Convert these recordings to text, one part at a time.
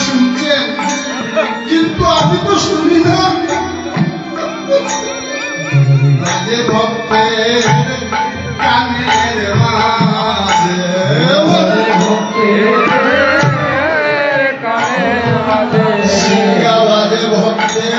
শুনছেন, কিন্তু আমি তো শুনি না। রাধে ভক্তের কানের মাঝে, রাধে ভক্তের কানের মাঝে ভক্তের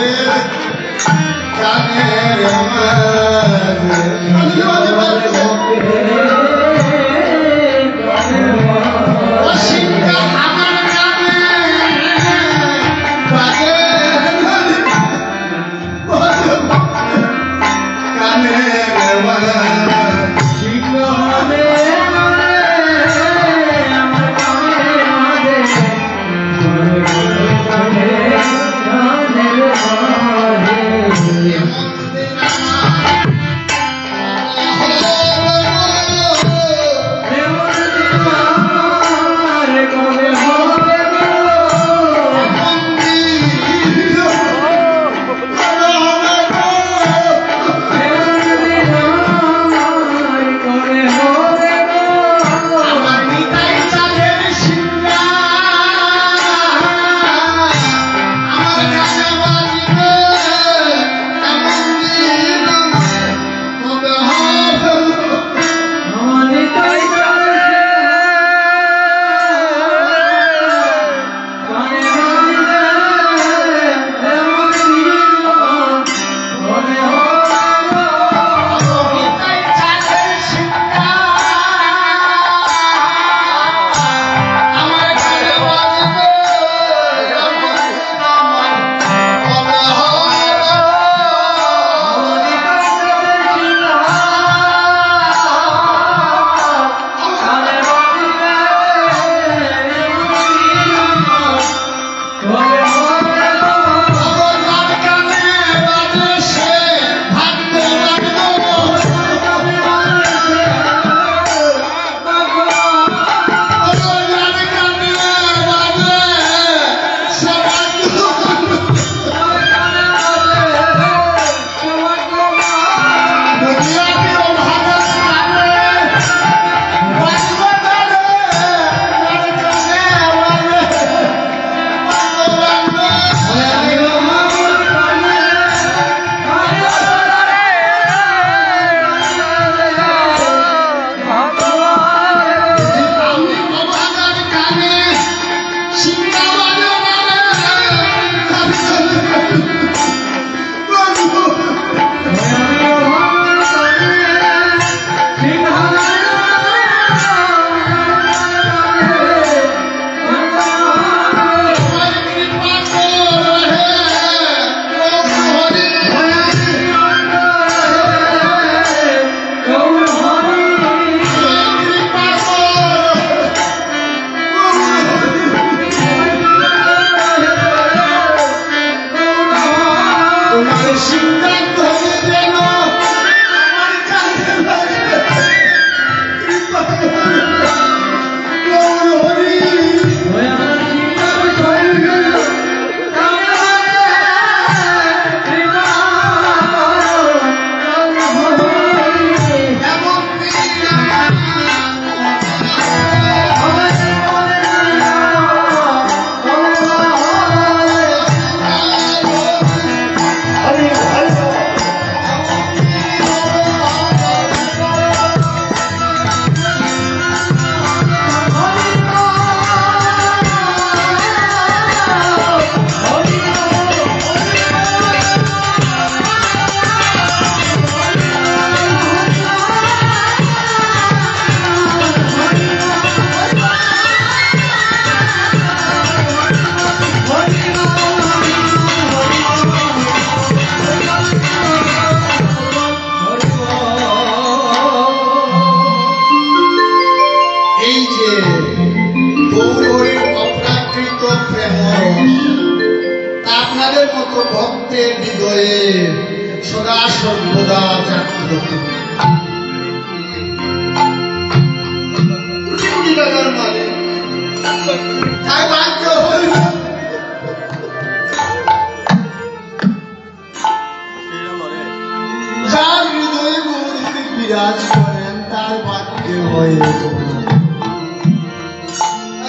হৃদয়ে সদা সর্বদা জাগ্রত। যার হৃদয়ে গৌরী বিরাজ করেন তার বাক্যে হয়ে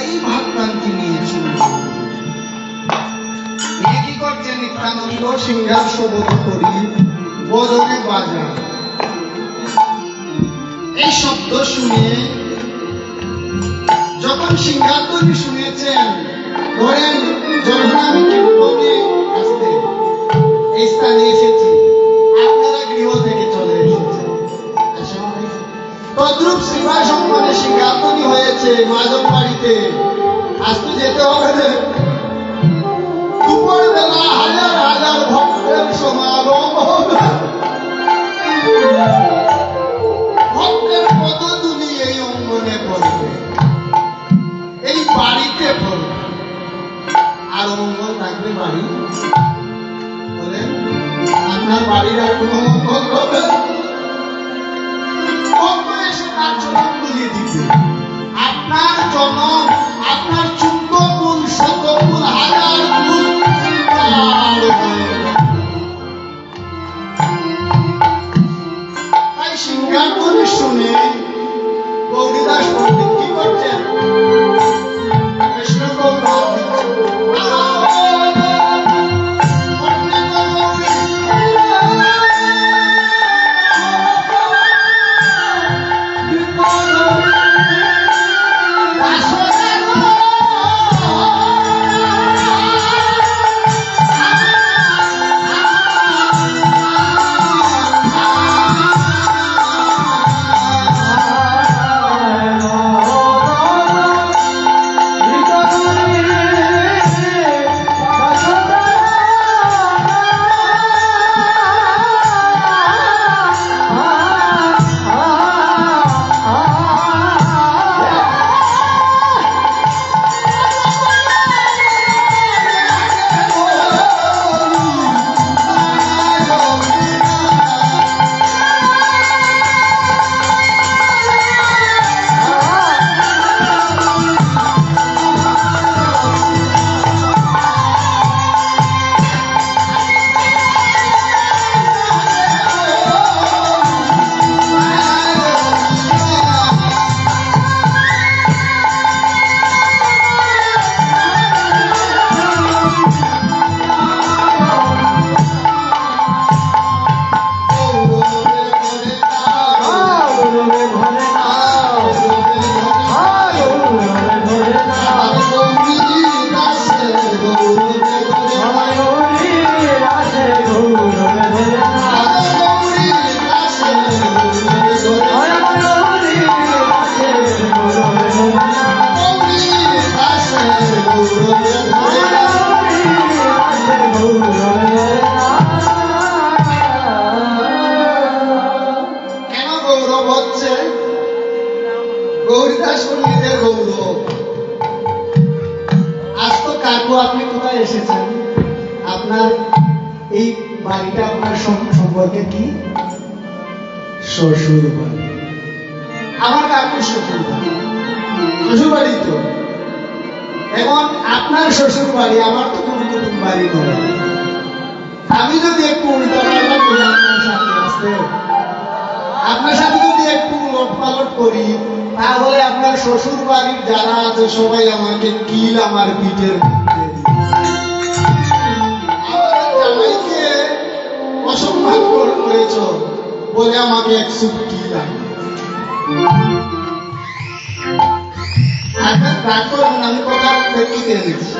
এই ভাবনাকে নিয়েছিল। কৃষ্ণ সিংহার শোভন করি বদনে বাজা। এই শব্দ শুনে যখন সিংহাধ্বনি শুনেছেন, ধরেন যখন আমি কীর্তনে আসতে এই স্থানে এসেছি, আপনারা গৃহ থেকে চলে এসেছেন, তদ্রূপ শ্রীমা সম্মানে সিংহাধ্বনি হয়েছে মাধব বাড়িতে। আসতে যেতে হবে না, দুপুর বেলা হাজার হাজার ভক্তের সমাগম হবে। ভক্তের পদধূলি এই অঙ্গনে পড়বে, এই বাড়িতে পড়বে। আর মঙ্গল থাকবে বাড়ি? বলেন, আপনার বাড়ির আর কোনো মঙ্গল হবে? এসে তার জনমগুলি দিবে। আপনার জনম, আপনার চুম্ব ফুল, শত ফুল, হাজার ফুল তাই সিংহাধ্বনি শুনে গৌরীদাস পণ্ডিত কি করছেন? কৃষ্ণ গৌরব গৌরীদাস পণ্ডিতের গৌরব। আজ তো কাকু আপনি কোথায় এসেছেন? আপনার এই বাড়িটা আপনার সম্পর্কে কি? শ্বশুর বাড়ি। আমার কাকুর শ্বশুর বাড়ি, শ্বশুর বাড়ি তো। এখন আপনার শ্বশুর বাড়ি, আমার তো কোনো নতুন বাড়ি নয়। আমি যদি একটু উল্টাপাল্টা করি আপনার সাথে আসতে, আপনার সাথে যদি একটু উলটপালট করি, তাহলে আপনার শ্বশুর বাড়ির যারা আছে সবাই আমাকে কিল আমার পিঠের মধ্যে দিবে। আমার জামাইকে অসম্মান করেছ বলে আমাকে এক সুপ কিল আমি কথা প্রেক্ষিতে এনেছি।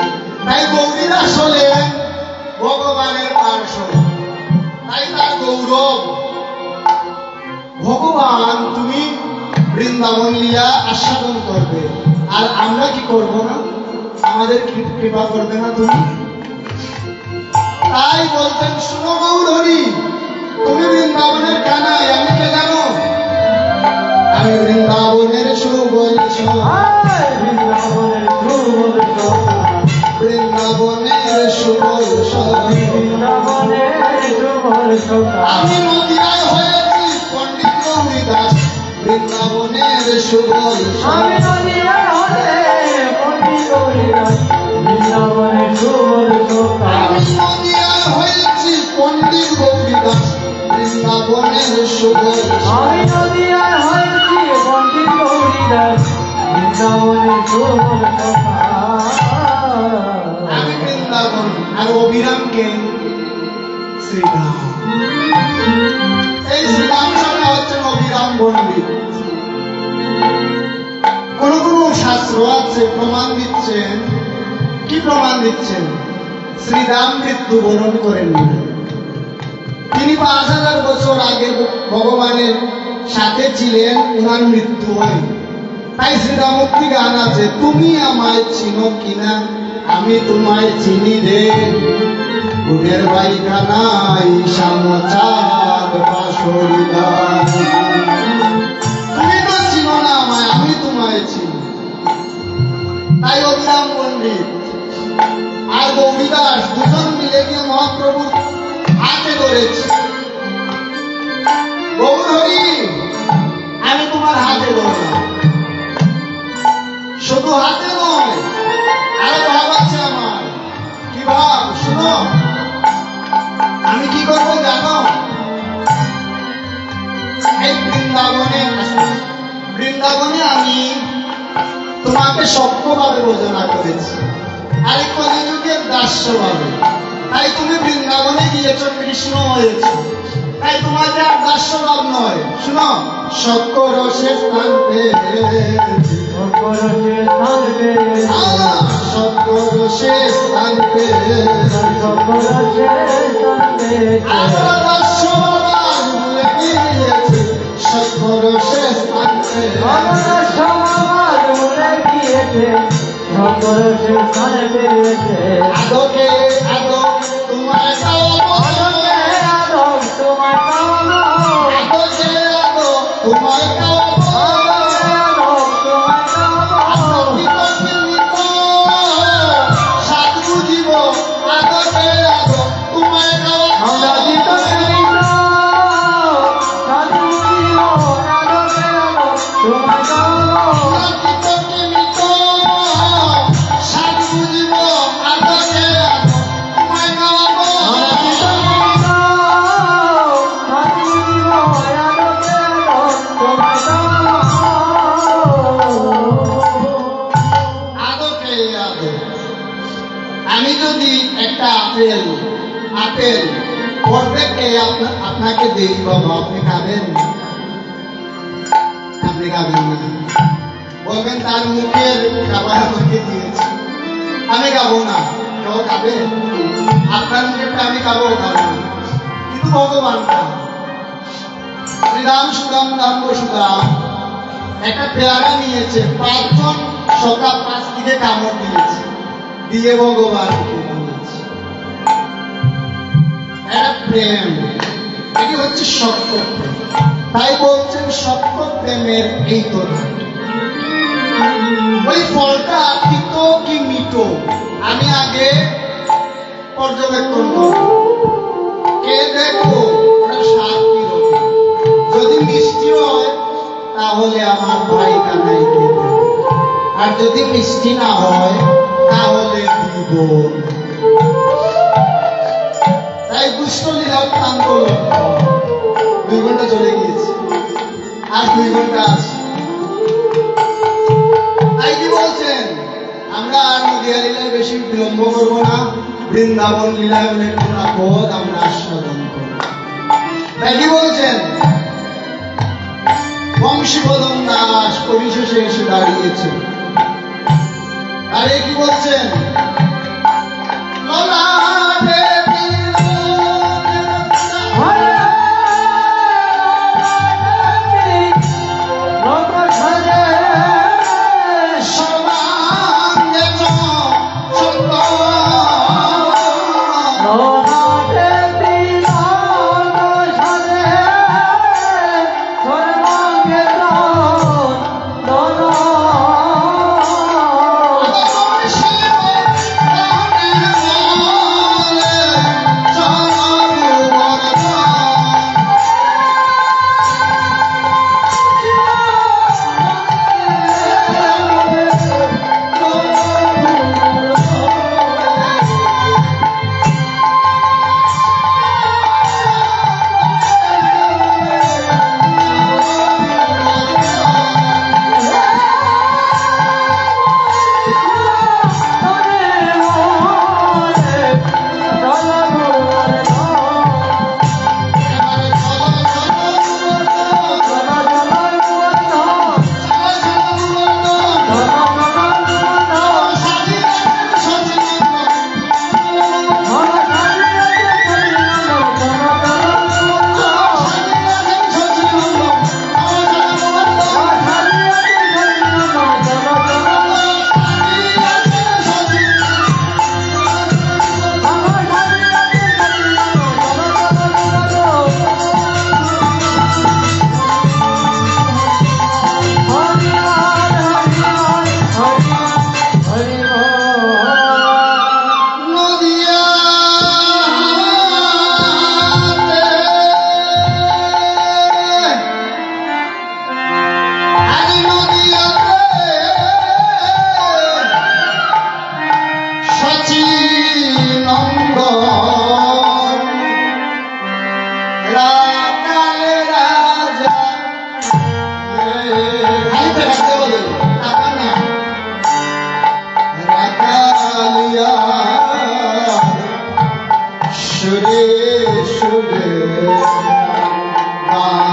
তাই গৌরীদাস হলেন ভগবানের পার্শ্ব, তাই তার গৌরব। ভগবান তুমি বৃন্দাবন লিয়া আস্বাদন করবে, আর আমরা কি করব না? আমাদের কৃপা করবে না তুমি? তাই বলতেন, শুনো গৌরহরি, তুমি বৃন্দাবনের কানাই, আমি কে জানো? আমি বৃন্দাবনের সুবল, বৃন্দাবনের সুবল, আমি নদিয়ায় হয়েছি পণ্ডিত গৌরীদাস, বৃন্দাবনের সুবল, আমি নদিয়ায় হলে পণ্ডিত গৌরীদাস, বৃন্দাবনের সুবল, আমি নদিয়ায় হয়েছি পণ্ডিত গৌরীদাস, বৃন্দাবনের সুবল, আমি নদিয়ায় হয়েছি পণ্ডিত গৌরীদাস, বৃন্দাবনের সুবল। আমি বৃন্দাবন আর অবিরাম কে শ্রীরাম। এই শ্রীরাম সামনে হচ্ছে অবিরাম পণ্ডিত। কোন কোন শাস্ত্র আছে প্রমাণ দিচ্ছেন, কি প্রমাণ দিচ্ছেন? শ্রীরাম মৃত্যুবরণ করেননি, তিনি 5000 বছর আগে ভগবানের সাথে ছিলেন, ওনার মৃত্যু হয়। তাই শ্রীরামুক্তি গান আছে, তুমি আমায় চিনো কিনা আমি তোমায় চিনি রে, গুণের বাইখানাই সামচাঁদ বাঁশরি গান। তুমি তো চিনো না আমায়, আমি তোমায় চিনি। তাই অবিরাম পণ্ডিত আর গৌরীদাস দুজন মিলে গিয়ে মহাপ্রভুর হাতে ধরেছে, গৌরহরি আমি তোমার হাতে ধরলাম। শুধু হাতে নয়, আরো ভাব আছে আমার। কি ভাব? শুনো, আমি কি করবো জানো? এই বৃন্দাবনে আমি তোমাকে সত্যভাবে বোঝনা করেছি, আর এই কলিযুগের দাস্যভাবে। তাই তুমি বৃন্দাবনে গিয়েছ, কৃষ্ণ হয়েছ, তাই তোমাকে আর দাস্যভাব নয়। শুনো, সত্য রসের স্থান পেয়েছি, সত্য রসের স্থান পেয়েছি, আমরা দাস্যভাব ভুলে গিয়েছি, সত্য রসের স্থান পেয়েছি। আদকে আদক তোমায় পাবো, আদকে আদক তোমায় আমি যদি একটা আপেল অর্ধেককে আপনাকে দেই বাবা, আপনি খাবেন? আপনি খাবেন না, বলবেন তার মুখের খাবার আমাকে দিয়েছে, আমি খাবো না। কেউ খাবে? আপনার মুখেরটা আমি খাবো না। কিন্তু ভগবানটা শ্রীরাম সুদাম রাম বসুদাম একটা পেয়ারা নিয়েছে, 5 জন সকাল 5 দিকে কামড় দিয়েছে, দিয়ে ভগবানকে দিয়েছে। এটা প্রেম, এটি হচ্ছে সত্য প্রেম। তাই বলছেন সত্য প্রেমের এই তো ওই ফলটা তিতো কি মিঠো আমি আগে পর্যবেক্ষণ করব, কে দেখো ওটা স্বাদ কি রকম। যদি মিষ্টি হয় তাহলে আমার ভাই কানাই কে দেবে, আর যদি মিষ্টি না হয় তাহলে দিব। তাই দুষ্ট লীলা প্রান্ত 2 ঘন্টা চলে গিয়েছে, আর 2 ঘন্টা আছে। তাই কি বলছেন, আমরা আর নদিয়া লীলায় বেশি বিলম্ব করবো না, বৃন্দাবন লীলায় অনেক পদ আমরা আস্বাদন করব। তাই কি বলছেন, বংশীবদন দাস পরিশেষে এসে দাঁড়িয়েছে। আরে কি বলছেন,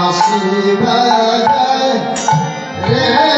বাঁশি বাজায় রে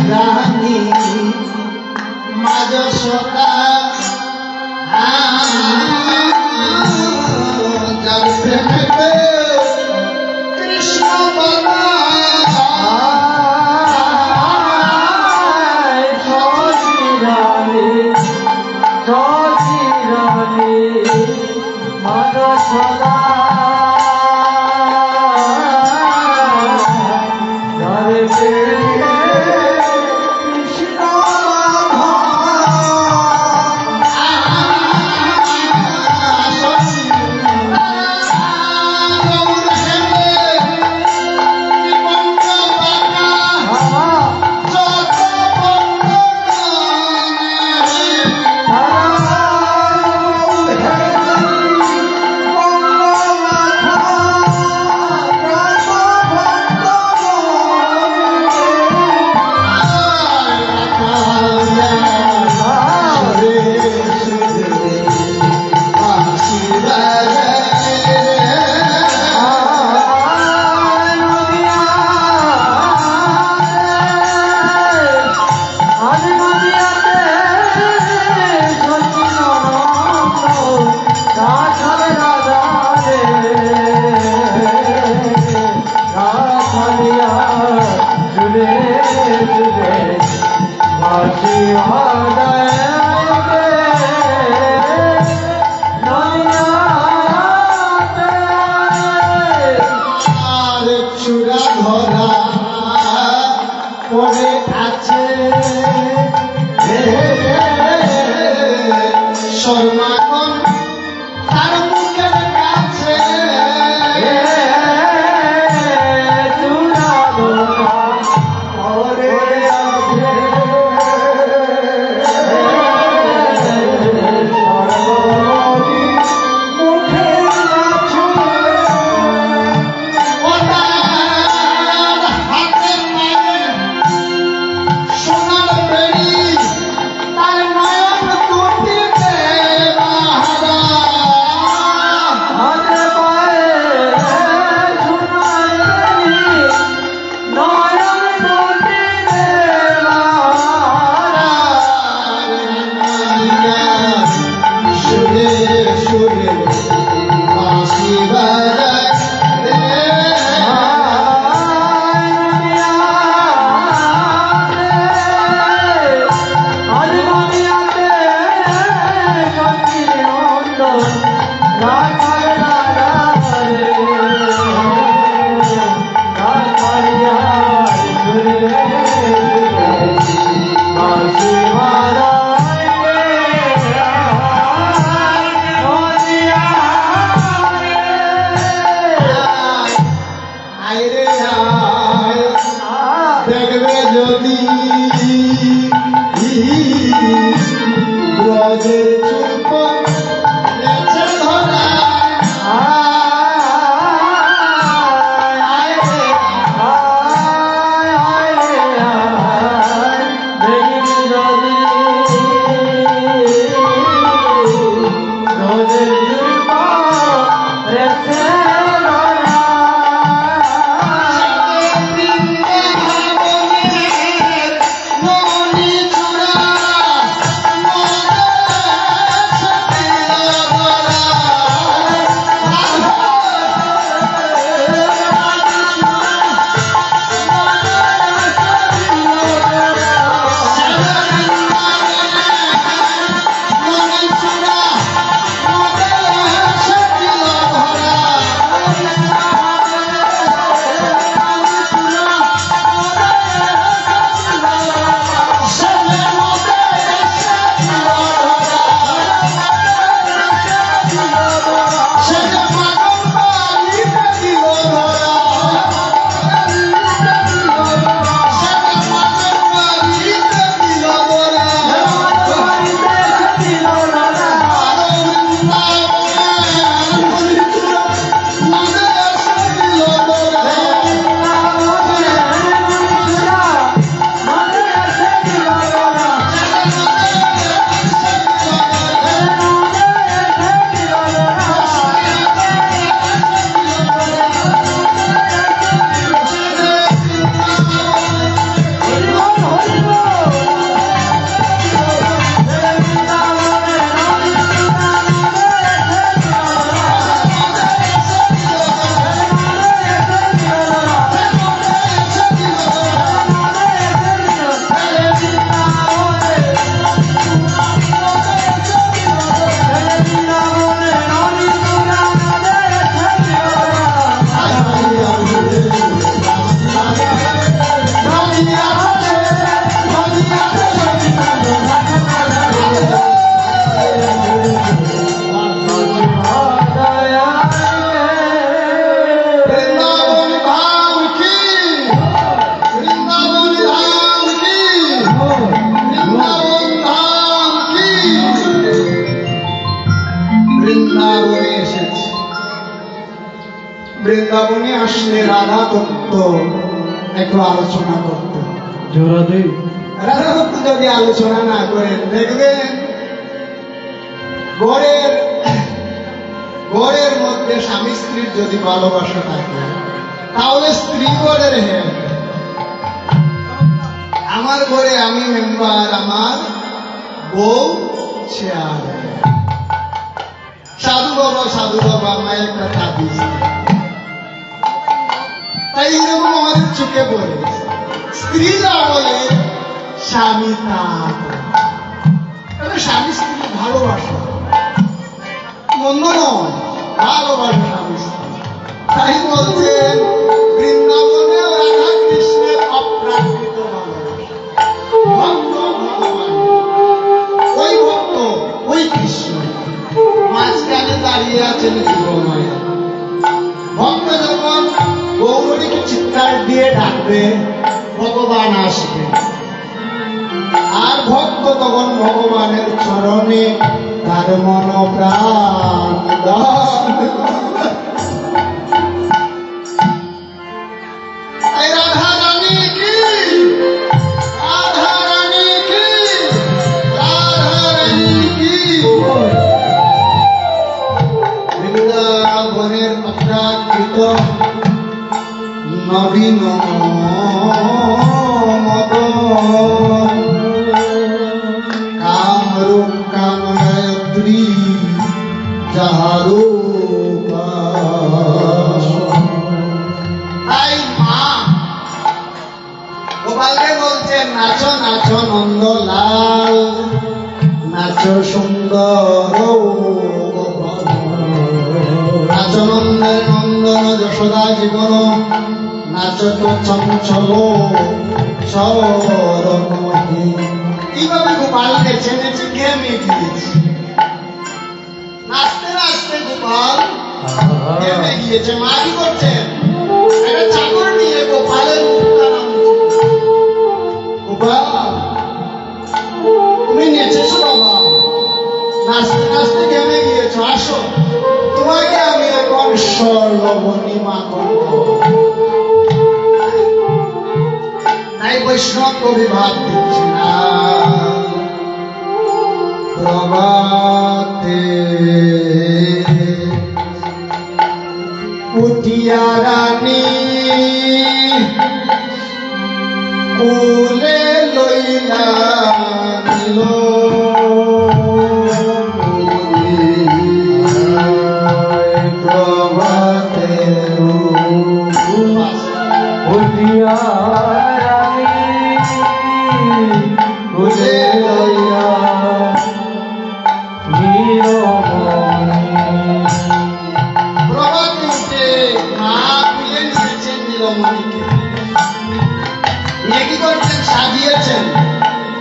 রানী মাঝ সকা যার প্রেমেতে কৃষ্ণ বলা চূড়া ধরা পড়ে আছে শর্মাগণ তার মুখের কাছে চূড়া ধরা পড়ে আছে ব্রজের চুপ রেছে ধরা বৃন্দাবনে আসলে রাধা তত্ত্ব একটু আলোচনা করতে রাধা তত্ত্ব যদি আলোচনা না করেন দেখবেন ঘরের মধ্যে স্বামী স্ত্রীর যদি ভালোবাসা থাকে তাহলে স্ত্রী ঘরের হ্যাঁ আমার ঘরে আমি মেম্বার আমার বউ চেয়ার সাধু বাবা আমায় একটা তাবিজ তাই এরকম আমাদের চোখে পড়ে স্ত্রী যা বলে স্বামী তা স্বামী স্ত্রী ভালোবাসা মন্দ নয় ভালোবাসা স্বামী স্ত্রী তাই বলছেন বৃন্দাবনে রাধা কৃষ্ণের অপ্রাকৃত ভালোবাসা ভক্ত ভগবান ওই ভক্ত ওই কৃষ্ণ মাঝখানে দাঁড়িয়ে আছেন জীবনময় ভক্ত যখন গৌরীকে চিৎকার দিয়ে ডাকবে ভগবান আসবে আর ভক্ত তখন ভগবানের চরণে তার মন প্রাণ রাধা রানী কি রাধা রানী কি রাধা রানী কি বৃন্দাবনের অপ্রাকৃত নবীন কামরূপ কাময়ত্রী যাহারো তাই মা গোপালকে বলছেন নাচো নাচো নন্দলাল নাচো সুন্দর নাচো নন্দন নন্দন যশোদা জীবন নাচো তো চঞ্চল সরমতি এইভাবে গোপালকে চেনেছে গেমে গিয়েছে নাচতে নাচতে গোপাল গেমে গিয়েছে মা কি করছেন একটা চাকর নিয়ে গোপালের মুখটা নামছে গোপাল তুমি নেচেছো বাবা নাচতে নাচতে কেমনে গিয়েছো, আসো তোমাকে আমি এখন স্বর্ণবনী মাখন তাই বৈষ্ণব কবি ভাব দিচ্ছে না প্রভাতে উঠিয়া রানী কুলে লইলা নিল প্রভাতে উঠিয়া সাজিয়েছেন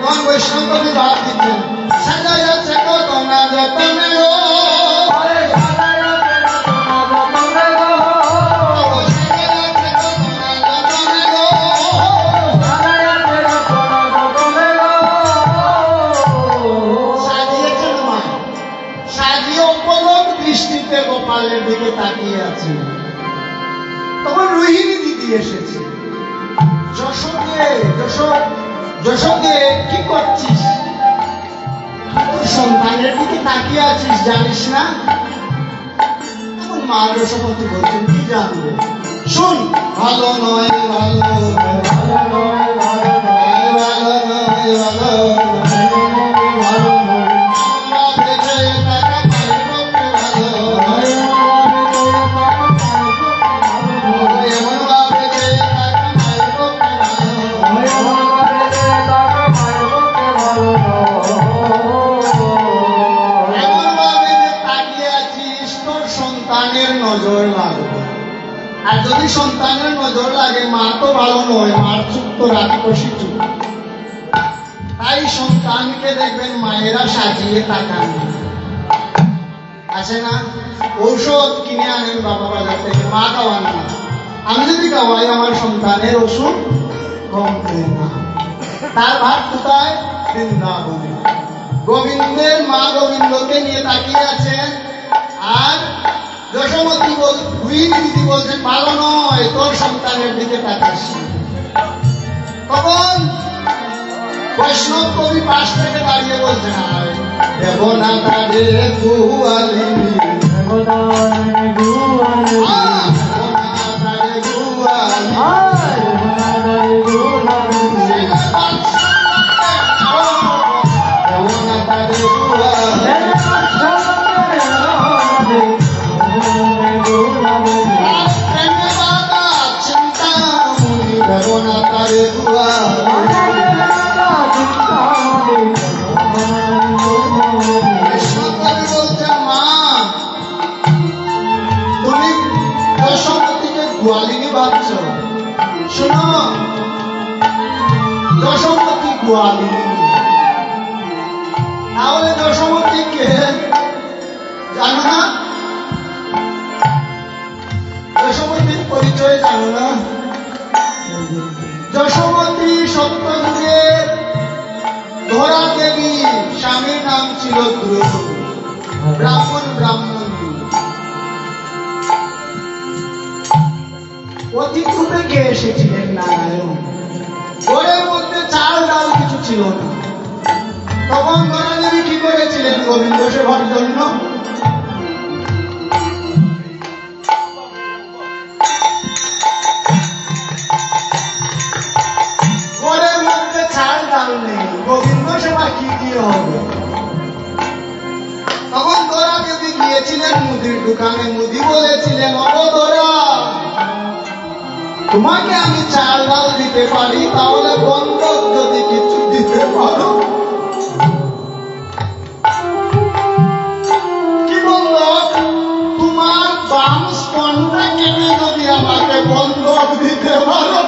তখন বৈষ্ণব কবি ভাব দিচ্ছেন সাজাইয়াছে কত না যতনে গো সাজিয়েছেন মা সাজিয়ে উপলক দৃষ্টিতে গোপালের দিকে তাকিয়ে আছেন তখন রোহিণী দিদি এসেছে যশোকে কি করছিস তোর সন্তানের দিকে তাকিয়ে আছিস জানিস না তখন মা যশোমতী বলছেন কি জানবে শুন ভালো নয় ভালো নয় ভালো নয় ভালো নয় ভালো নজর লাগবে আর যদি সন্তানের নজর লাগে মা তো ভালো নয় মার চুপ তো রাক্ষসী চুপ তাই সন্তানকে দেখবেন মায়েরা সাজিয়ে তাকান আছে না ঔষধ কিনে আনেন বাবা বাজার থেকে মা খাওয়ান না আমি যদি খাওয়াই আমার সন্তানের ওষুধ কমবে না তার ভাত কোথায় বৃন্দাবনে গোবিন্দের মা গোবিন্দকে নিয়ে তাকিয়ে আছেন আর যশোমতী দিদি বলছেন ভালো নয় তোর সন্তানের দিকে তাকাস তখন বৈষ্ণব কবি পাশ থেকে দাঁড়িয়ে বলছেন দেব না তারে গুয়ালিনী গোয়ালিনী বাচ্চ শোনো যশোমতী গোয়ালিনী তাহলে যশোমতী কে জানো না যশোমতীর পরিচয় জানো না যশোমতী সত্যযুগের ধরা দেবী স্বামীর নাম ছিল ধ্রুব ব্রাহ্মণ অতিথি রূপে কে এসেছিলেন নারায়ণ ঘরের মধ্যে চাল ডাল কিছু ছিল না তখন ধরাদেবী কি করেছিলেন গোবিন্দ সেবার জন্য ঘরের মধ্যে চাল ডাল নেই গোবিন্দ সেবা কি দিয়ে হবে তখন ধরাদেবী গিয়েছিলেন মুদির দোকানে মুদি বলেছিলেন অবধরা তোমাকে আমি চাল ডাল দিতে পারি তাহলে বন্ধক যদি কিছু দিতে পারো কি বন্ধক তোমার বাম স্তনটা কেটে যদি আমাকে বন্ধক দিতে পারো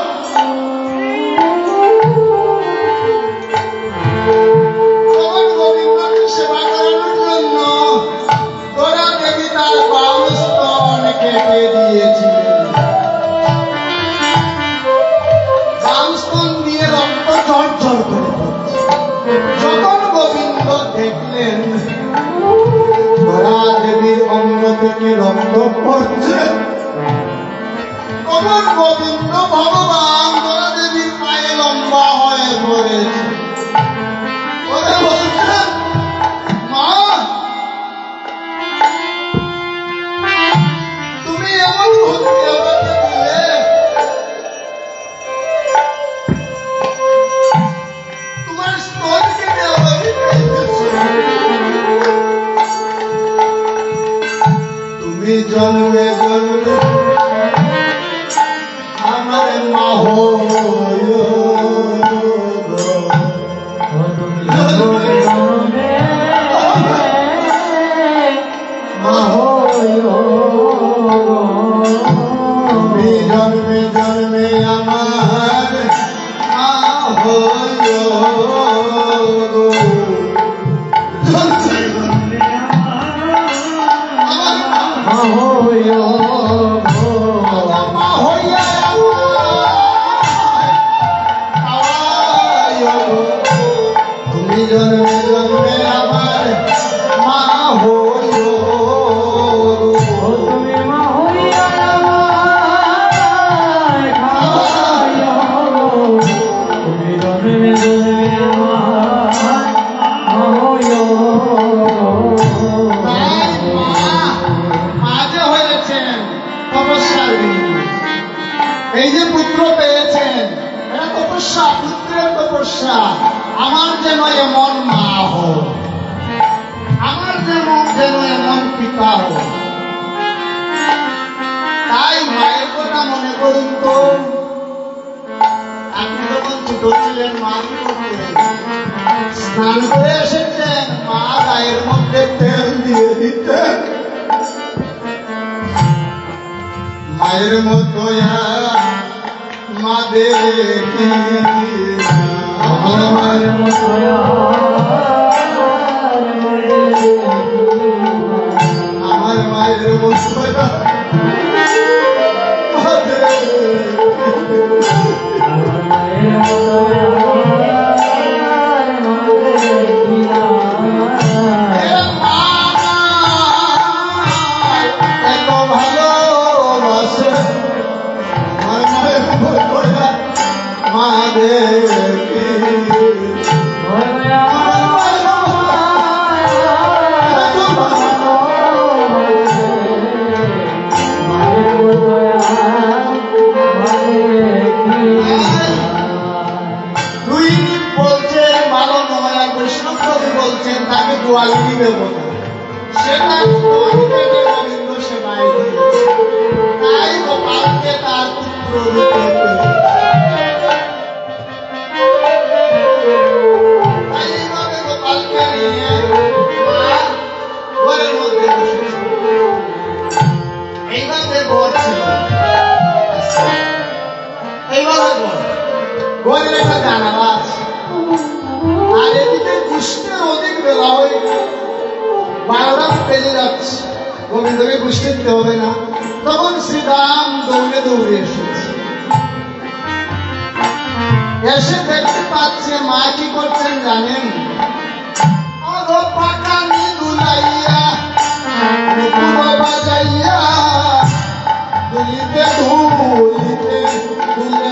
তখন গোবিন্দকে সেবা করানোর জন্য তোরা দেবী তার বাম স্তন কেটে দিয়েছিলেন ঝরঝর করে যখন গোবিন্দ দেখলেন থেকে রক্ত পড়ছে, তখন গোবিন্দ ভগবান দেবীর পায়ে লম্বা হয়ে পড়েছে। ওরা বলছে, মা তুমি এমন ভক্তি আমাকে দিলে, তোমার স্তন কেটে আমাকে খাইতেছো। তুমি জন্মে জন্মে আমার মা হইও গো। তুমি জন্মে জন্মে মা হইও গো। তুমি জন্মে জন্মে আমার মা হইও গো। তুমি জন্মে জন্মে আমার মা হইও, তুমি মা হইয়া তুমি জন্মে জন্মে আমার মা হইও। এই যে পুত্র পেয়েছেন, এটা তপস্যা, পুত্রের তপস্যা। আমার যেন এমন মা হোক, আমার যেন এমন পিতা হোক। তাই মায়ের কথা মনে করুন তো। আপনি যখন ছোট ছিলেন, মা কি করতেন? স্নান করে এসেছেন, মা গায়ের মধ্যে তেল দিয়ে দিতেন। মায়ের মতো মা দেখি, আমার মায়ের মতো আমার মায়ের মতো বলছেন তাকে গোয়ালিনী দেবতা, সেটা গোবিন্দ সেবায় দিয়েছে। তাই গোপালকে তার পুত্র রূপে এইভাবে গোপালকে নিয়ে ঘরের মধ্যে বসেছে। এইভাবে ঘর ছিল, এইভাবে ঘরের একটা জানালা আছে, আর এদিকে কৃষ্ণের অধিক বেলা হয়ে 12টা বেজে যাচ্ছে। গোবিন্দকে কৃষ্ণ দিতে হবে না। তখন শ্রীরাম দৌড়ে দৌড়ে এসেছে, এসে দেখতে পাচ্ছে মা কি করছেন জানেন? পাকানি দুলাইয়া বাজাইয়া দুলিতে ধুলিতে দুলে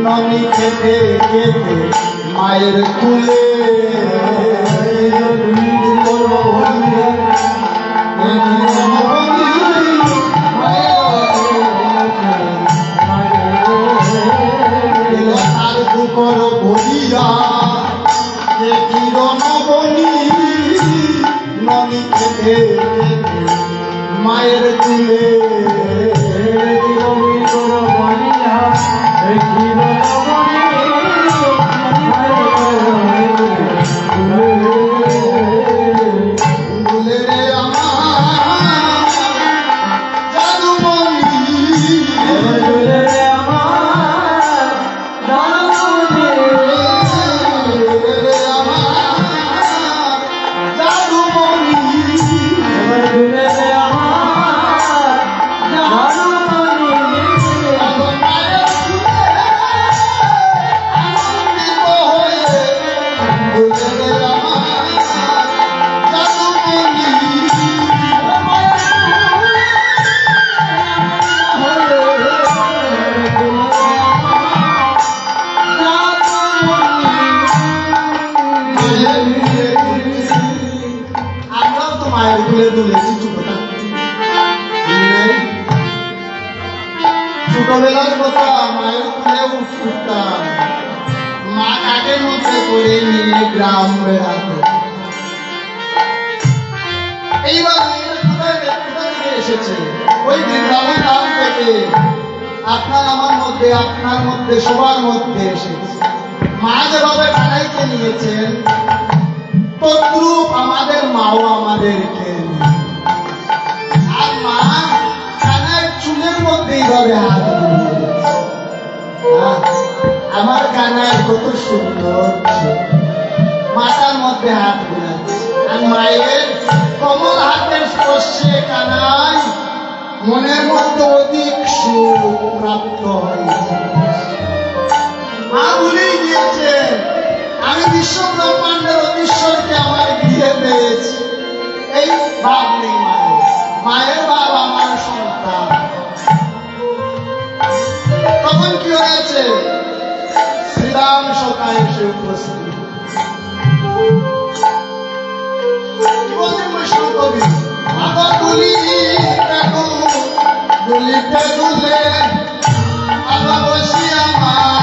ননি খেতে খেতে মায়ের কুলে তার দুকর বলিয়া কিরণ বনি ননি খেতে খেতে মায়ের কুলে কোলে দুলেছি ছোটটা ছোটবেলার কথা মায়ের কোলে উঠতাম, মা কাঠের মধ্যে করে নিয়ে গ্রাম বেড়াতো। এইবার কোথা থেকে এসেছে? ওই গ্রামের গ্রাম থেকে আপনার আমার মধ্যে, আপনার মধ্যে, সবার মধ্যে এসেছে। মা যেভাবে কানাইকে নিয়েছেন তদ্রূপ আমাদের মাও আমাদেরকে, আর মা কানার চুলের মধ্যে এইভাবে হাত দিয়েছে। আমার কানায় কত সুন্দর, মাথার মধ্যে হাত বোলাচ্ছে, আর মায়ের কমল হাতের স্পর্শে কানায় মনের মধ্যে অধিক সুখ প্রাপ্ত হয়েছে। মা ভুলেই গিয়েছে আমি বিশ্ব ব্রহ্মাণ্ডের অধীশ্বরকে আমার গৃহে পেয়েছি। এই ভাব নেই মায়ের, মায়ের ভাব আমার সন্তান। তখন কি হয়েছে? শ্রীরাম সখা এসে উপস্থিত। কি বলছেন বৈষ্ণব কবি? আবার দুলিতে দুলে আবার বসি আমার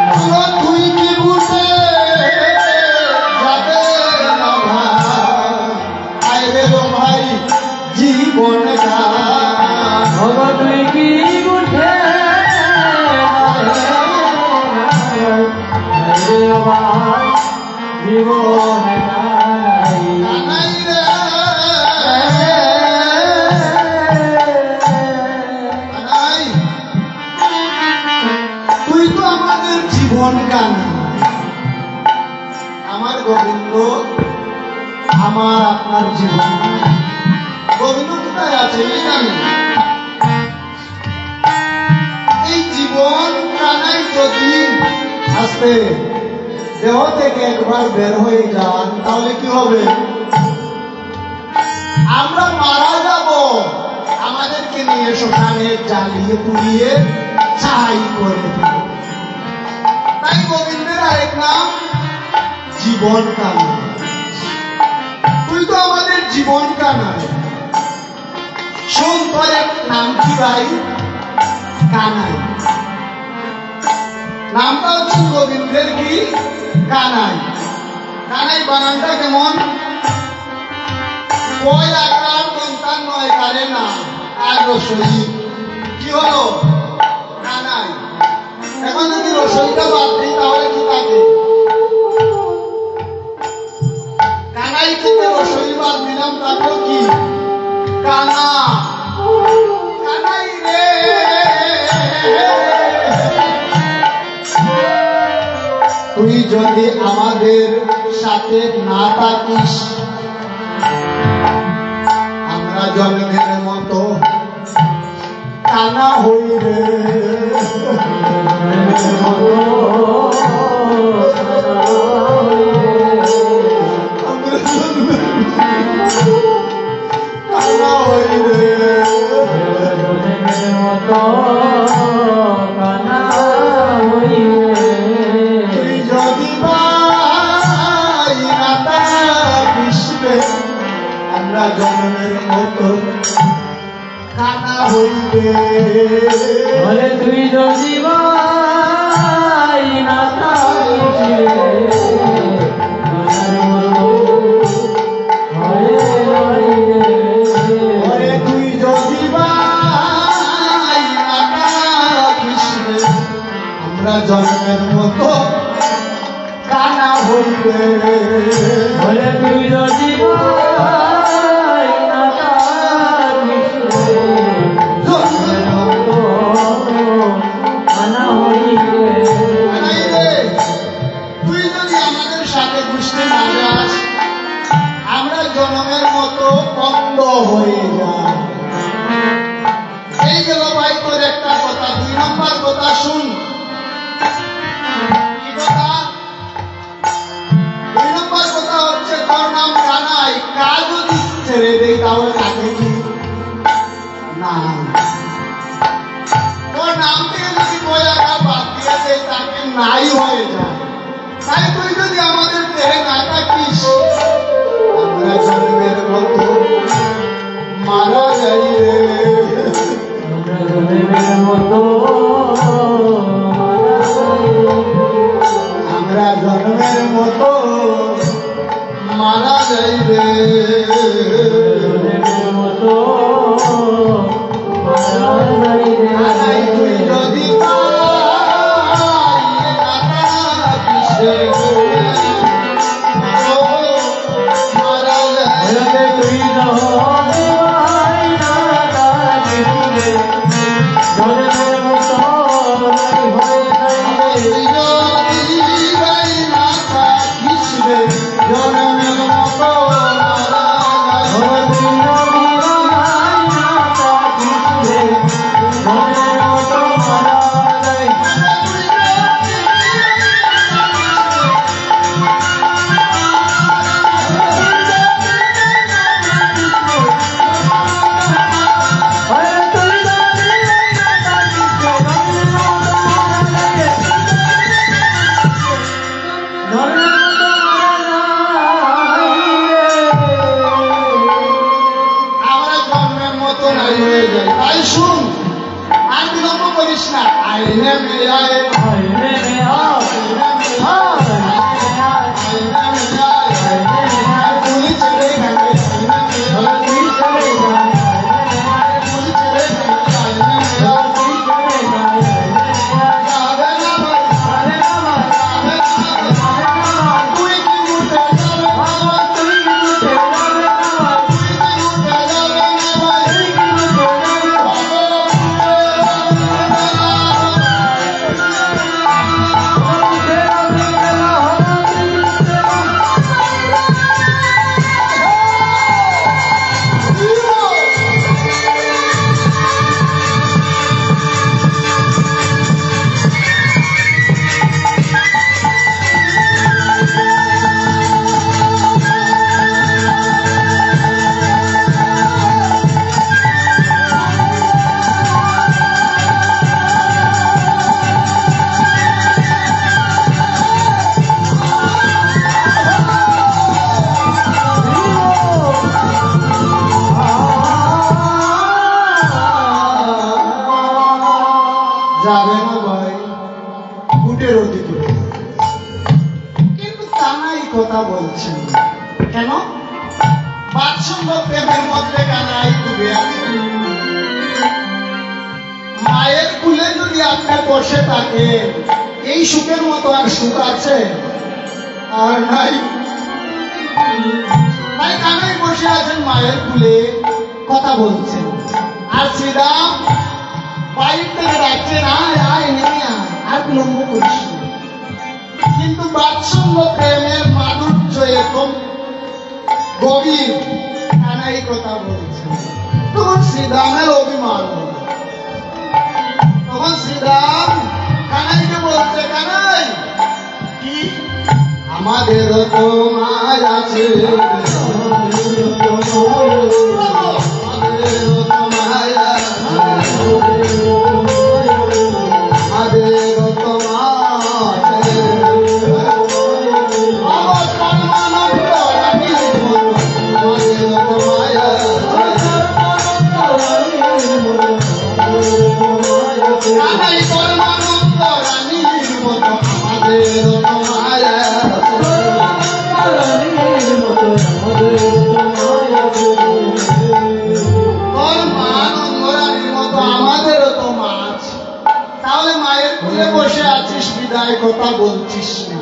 জীবন তুই কি বুঝে যাবে না ভাই রে ভাই জীবন তুই কি বুঝে জীবন তুই তো আমাদের জীবন গান, আমার গোবিন্দ, আমার আপনার জীবন। গোবিন্দ কোথায় আছে জানি? এই জীবন কানাই যদি আসতে দেহ থেকে একবার বের হয়ে যান তাহলে কি হবে? আমরা মারা যাব। আমাদেরকে নিয়ে শ্মশানে জ্বালিয়ে পুড়িয়ে ছাই করে দেব। তাই গোবিন্দের আরেক নাম জীবন কানা। তুই তো আমাদের জীবন কানা। শোন, তোর এক নাম কি ভাই? কানাই। নামটা হচ্ছে গোবিন্দের কি? কানাই। কানাই বানানটা কেমন? কয় আকার সন্তান নয় কারে না আর রসই কি হলো? কানাই। এখন যদি রসইটা বাদ দিই তাহলে কি থাকে? কানাই থেকে রসই বাদ দিলাম, তারপর কি? কানা। কানাই রে তুই যদি আমাদের সাথে না থাকিস আমরা জন্মের মতো কানা হইবে। কানা হইবে তুই যদি ভাই না থাকিস আমরা জন্মের মতো কানা হইবে। তুই যদি ভাই না আমরা জন্মের মতো কানা হইবে বলে তুই যদি ভাই না জন্মের মতো আনা হইবে। কানাইরে, তুই যদি আমাদের সাথে ঘুষতে না যাস আমরা জন্মের মতো অন্ধ হয়ে যাই। এই গেল ভাই তোর একটা কথা। 2 নম্বর কথা শুন। কি কথা? 2 নম্বর কথা হচ্ছে তোর নাম কানাই, কাজ যদি ছেড়ে দেই তাহলে তাকে কি না, তোর নাম থেকে যদি বয়াটা বাদ দিয়ে দেয় তাকে নাই হয়ে যায়। তাই তুই যদি আমাদের দেহে না থাকিস আমরা জন্মের মতো মারা যাই রে। জন্মের মতো আমরা জন্মের মতো মারা যাই রে। জন্মের মতো কানাই তুই যদি পাই না থাকিস রে, ও মারা যাই রে। তুই ভাই না জন্মের মতো হয়ে তুই যদি পাই না থাকিস রে, জন্মের মতো মারা যাই রে। আমরা জন্মের মতো নাই হয়ে যাই। তাই শুন, আর বিলম্ব করিস না। আইনে মেয়ায় আইনে মেয়ায় পুলিশ ছেড়ে গেলে পুলিশ ছেড়ে গেলে আইনে মেয়ায় যাবে না ভাই, যাবে না ভাই। তুই কি উঠে যাবে না ভাই, তুই কি উঠে যাবে না ভাই। যাবে না ভাই, কুটের অধিকার। কিন্তু কানাই কথা বলছেন না। কেন? বাৎসল্য প্রেমের মধ্যে কানাই ডুবে আছে। মায়ের কুলে যদি আপনি বসে থাকে এই সুখের মতো আর সুখ আছে? আর নাই। তাই কানাই বসে আছেন মায়ের কুলে, কথা বলছেন। আর শ্রীরাম বাইর থেকে ডাকছেন, আয় আয় নেমে আয়, আর বিলম্ব করিস না। কিন্তু বাৎসল্য প্রেমের মাধুর্য এরকম গভীর, কানাই কথা বলছেন। তখন শ্রীরামের অভিমান হল। তখন শ্রীরাম কানাইকে বলছে, কানাই কি আমাদেরও তো মায় আছে, আমাদেরও তো মায় আছে, আমাদেরও তো মায় আছে। আমার পরমানন্দ রানীর মতো আমাদেরও তো মায় আছে। কানাই পরমানন্দ রানীর মতো আমাদেরও তো মায় আছে। সিধায় কথা বলছিস না,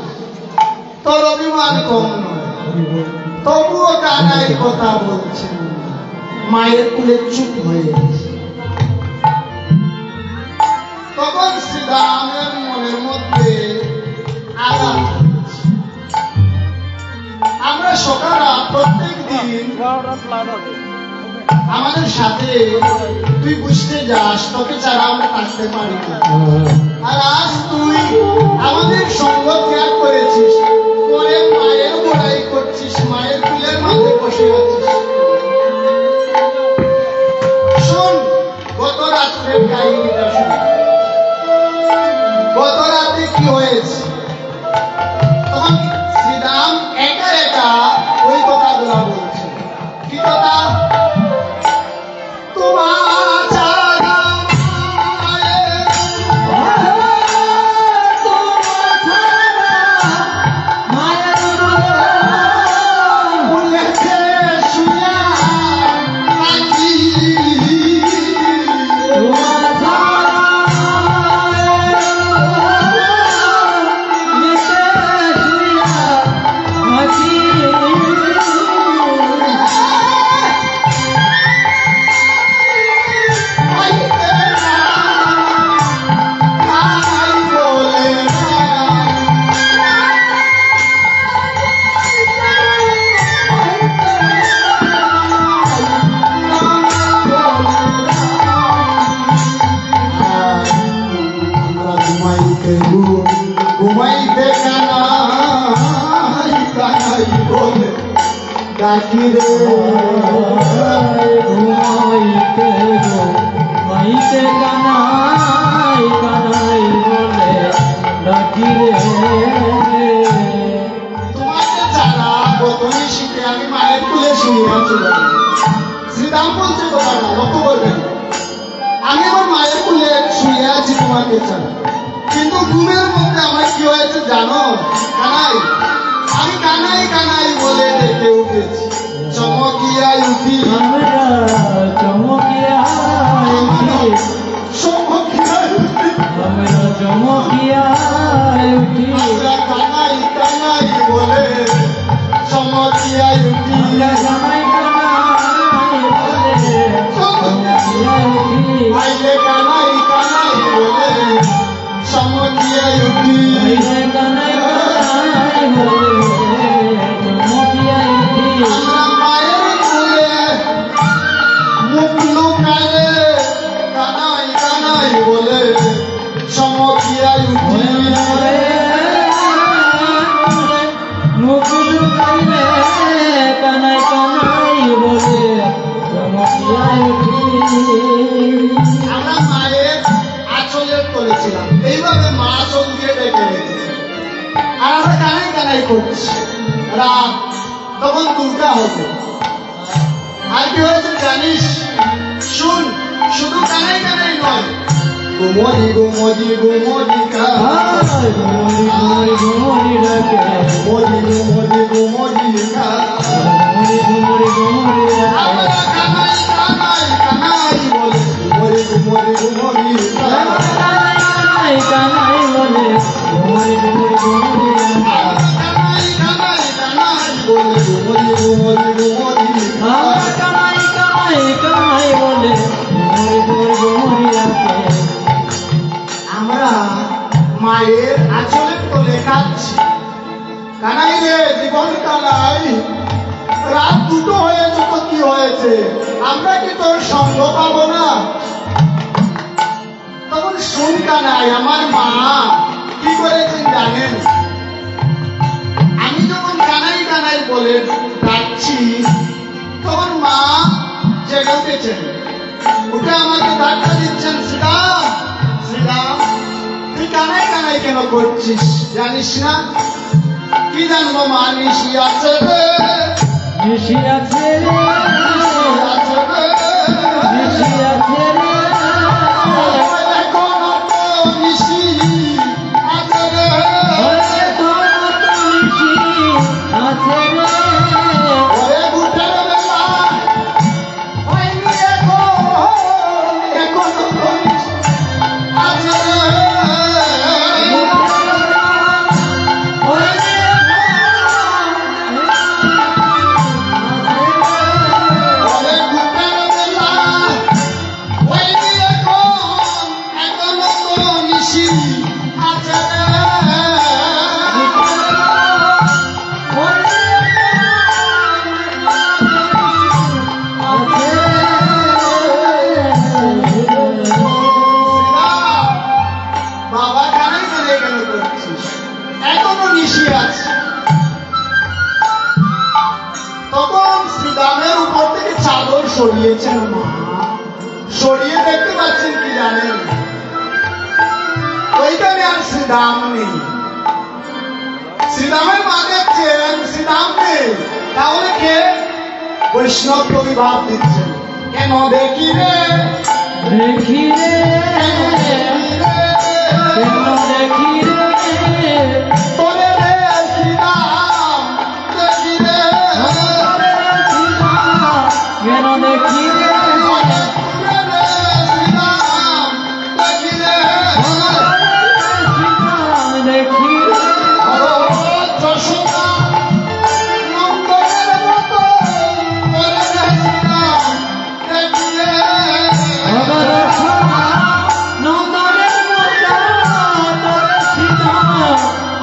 তোর অভিমান কম নয়, তবুও কানাই কথা বলছেন না। মায়ের কুলে চুপ হয়ে গেছে। তখন শ্রীরামের মনের মধ্যে আঘাত হচ্ছে। আমরা সকারা প্রত্যেক দিন আমাদের সাথে তুই বুঝতে যাস, তোকে ছাড়া আমরা থাকতে পারি না। আর আজ তুই আমাদের সঙ্গ ত্যাগ করেছিস, পরে মায়ের বড়াই করছিস, মায়ের কুলের মাঝে বসে আছিস। শোন, গত রাত্রের কাহিনীটা শোন। গত রাতে কি হয়েছে? তখন শ্রীরাম একা একা ওই কথাগুলো বলছে। কি কথা? তোমার ছাড়া মায়ের কুলেতে শুইয়া থাকি। ঘুমাইতে কানাই কানাই বলে ডাকি রে। ঘুমাইতে গো মাইতে কানাই কানাই বলে ডাকি রে। তোমাকে ছাড়া গত নিশীথে আমি মায়ের কুলে শুয়ে আছিলাম। শ্রীরাম বলছে কথাটা লক্ষ্য করবেন। আমি আমার মায়ের কুলে শুয়ে আছি তোমাকে ছাড়া, কিন্তু ঘুমের মধ্যে আমার কি হয়েছে জানো কানাই? আমি কানাই কানাই বলে ডেকে উঠেছি, চমকিয়া উঠি। আমরা চমকিয়া উঠি, চমকিয়া উঠি। আমরা চমকিয়া উঠি, আমরা কানাই কানাই বলে চমকিয়া উঠি। আমরা কানাই কানাই বলে চমকিয়া উঠি, আইলে কানাই কানাই বলে চমকিয়া উঠি। আইলে কানাই কানাই বলে চমকিয়া উঠি। আমরা মায়ের কুলে মুখ লুকালে কানাই কানাই বলে চমকিয়া উঠি। মুখ লুকাইলে কানাই কানাই বলে চমকিয়া উঠি। আমরা মায়ের আঁচলের করেছিলাম, এইভাবে মা আঁচল দিয়ে ডেকে রেখেছে। আর আমরা কানাই কানাই করছি। রাত তখন দুর্গা হবে। আর কি হয়েছে জানিস? শুন, শুধু কানাই কানাই নয়, গুমরি গুমরি গুমরি কা ঘুমরি ঘুমরি ঘুমরি ডাকে, গুমরি গুমরি গুমরি কা। ঘুমরি ঘুমরি ঘুমরি ডাকে। আমরা কানাই কানাই কানাই বলে গুমরি গুমরি গুমরি কা। কানাই কানাই বলে ঘুমরি ঘুমরি ঘুমরি ডাকে। আমরা কানাই কানাই কানাই বলে গুমরি গুমরি গুমরি কা। আমরা কানাই কানাই কানাই বলে ঘুমরি ঘুমরি ঘুমরি ডাকে। আমরা মায়ের আঁচলের তলে কাঁদছি। কানাই রে জীবন কানাই, রাত দুটো হয়েছে তো কি হয়েছে? আমরা কি তোর সঙ্গ পাবো না? তখন শুন কানাই, আমার মা কি করেছেন জানেন? আমি যখন কানাই কানাই বলে ডাকছি, তখন মা জেগে উঠেছেন। উঠে আমাকে ধাক্কা দিচ্ছেন, শ্রীরাম শ্রীরাম তুই কানাই কানাই কেন করছিস জানিস না? কি জানবো মা, নিশি আছে রে, নিশি আছে রে, আছে রে। নিশি আছে রে, এখন তো নিশি আছে রে। ওরে তোর মতো নিশি আছে রে। ওরে বুটের বেলা হয়নি এখন তো নিশি আছে রে। সরিয়েছেন মা, সরিয়ে দেখতে পাচ্ছেন কি জানেন, ওইখানে আর শ্রীরাম নেই। শ্রীরামের মা দেখছেন শ্রীরাম নেই, তাহলে কে? বৈষ্ণব কবি ভাব দিচ্ছেন, কেন দেখি রে, দেখি রে, কেন দেখি রে, তোরে রে শ্রীরাম, দেখি রে, কেন দেখি রে, তোরে রে শ্রীরাম, দেখি রে, দেখি রে, যশোদা নন্দনের মতো, তোরে রে শ্রীরাম, দেখি রে, নন্দনের মতো তোরে সীতা,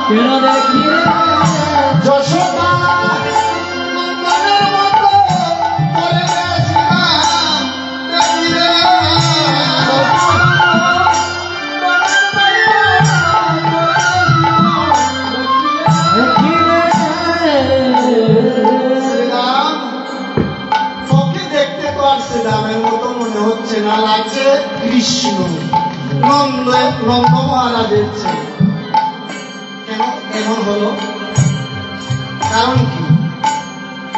কেন দেখি রে, যশোদা নন্দনের মতো, তোরে রে শ্রীরাম, দেখি রে, দেখি রে, শ্রীরাম, তোকে দেখতে তো আর শ্রীরামের মতো মনে হচ্ছে না, লাগছে কৃষ্ণ, নন্দ মহারাজের ছেলে। কেন এমন হলো? কারণ কি?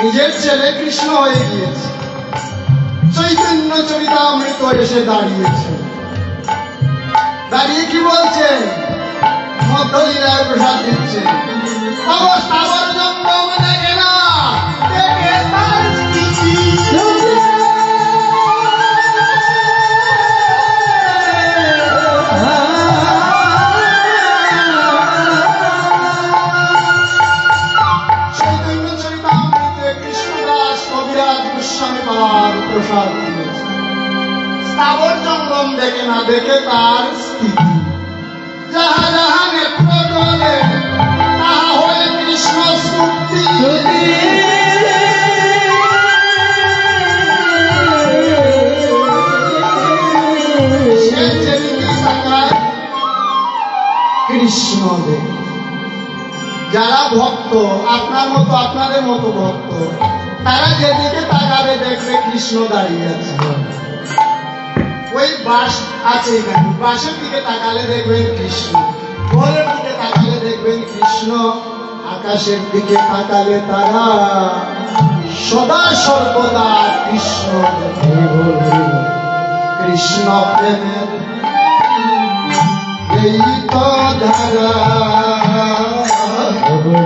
নিজের ছেলে কৃষ্ণ হয়ে গিয়েছে, চৈতন্য চরিতামৃত এসে দাঁড়িয়েছে, দাঁড়িয়ে কি বলছে? মধ্যলীলায় প্রসাদ দিচ্ছে, অবস্থাবর জঙ্গম দেখে না, দেখে তার স্থিতি। চৈতন্য চরিতামৃতে কৃষ্ণদাস কবিরাজ গোস্বামী পাদ প্রসাদ দিয়েছে, স্থাবর জঙ্গম দেখে না, দেখে তার স্থিতি। যাহা যাহা নেত্র জলে, তাহা হয়ে কৃষ্ণ স্তুতি। সে যেদিকে তাকায় কৃষ্ণ দেখে। যারা ভক্ত, আপনার মতো আপনাদের মতো ভক্ত, তারা যেদিকে তাকাবে দেখবে কৃষ্ণ দাঁড়িয়ে আছে। ওই বাস আছে এখানে, বাসের দিকে তাকালে দেখবেন কৃষ্ণ, ঘরের দিকে তাকালে দেখবেন কৃষ্ণ, আকাশের দিকে তাকালে তারা সদা সর্বদা কৃষ্ণ দেখে। কৃষ্ণ প্রেমের এই তো ধারা,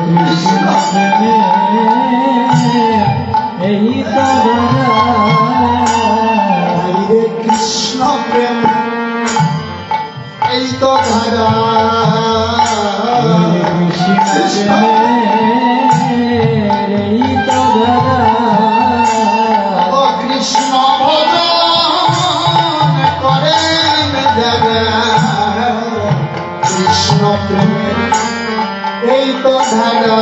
কৃষ্ণ প্রেমে এই তো হরে কৃষ্ণ প্রেম এই তো ধারা, কৃষ্ণ প্রেমে এই তো ও কৃষ্ণ ভজন করেন যারা, কৃষ্ণ প্রেম এই তো ধারা।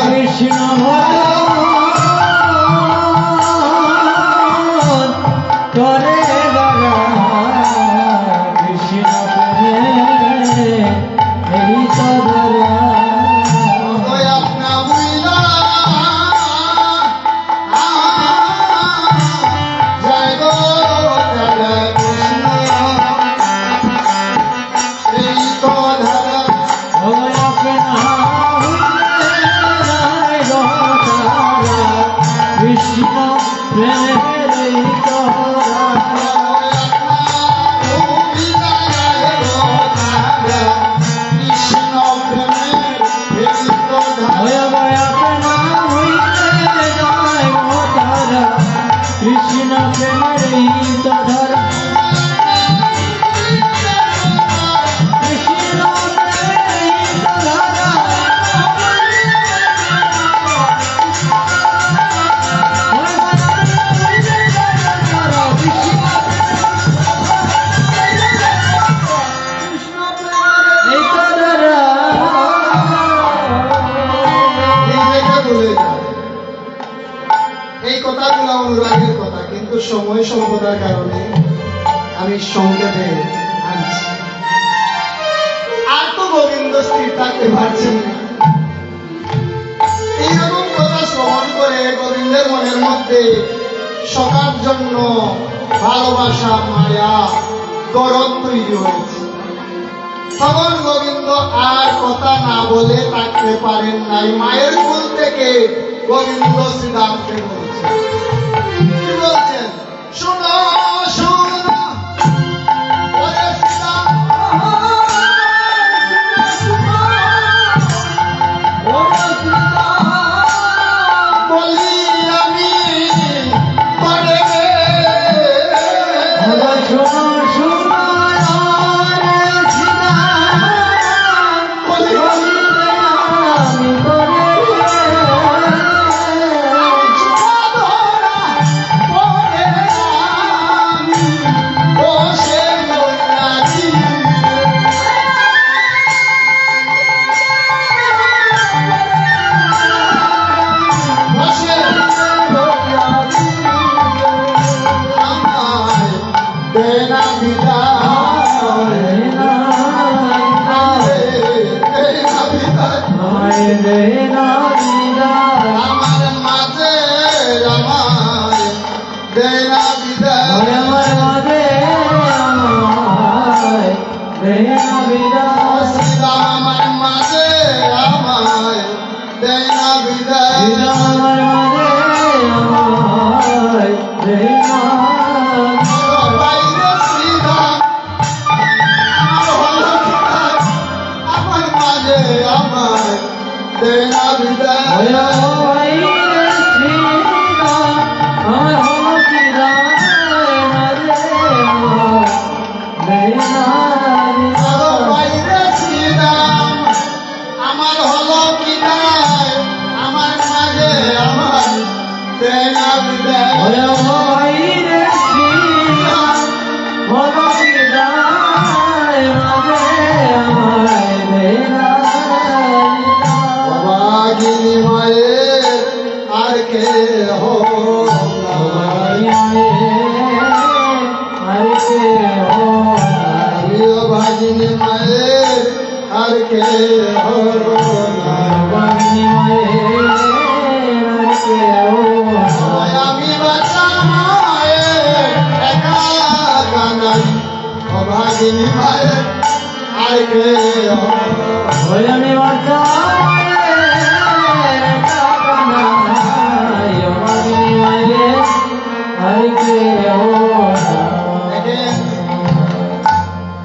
কৃষ্ণ করে বাবা, কৃষ্ণ প্রেমে এই তো ওই আপনা বুইলা জয় গো দাদা কৃষ্ণ এই তো ধারা। কৃষ্ণ প্রেমের এই তো কৃষ্ণ প্রেমের এই তো ধারা। কৃষ্ণ প্রেমের এই তো ধরা, কৃষ্ণ প্রেমের এই তো ধরা, এই তো ধরা। নিজেকে ভুলে যায়। এই কথাগুলো অনুরাগের কথা, কিন্তু সময় স্বল্পতার কারণে আমি সংক্ষেপে আনছি। আর তো গোবিন্দ স্থির থাকতে পারছেন না। এইরকম কথা শ্রবণ করে গোবিন্দের মনের মধ্যে সখার জন্য ভালোবাসা মায়া গরম তৈরি হয়েছে। তখন গোবিন্দ আর কথা না বলে থাকতে পারেন নাই। মায়ের কোল থেকে গোবিন্দ শ্রীরামকে বলছেন, কি বলছেন? শোনো শোনো ওরে শ্রীরাম, বলি আমি পরে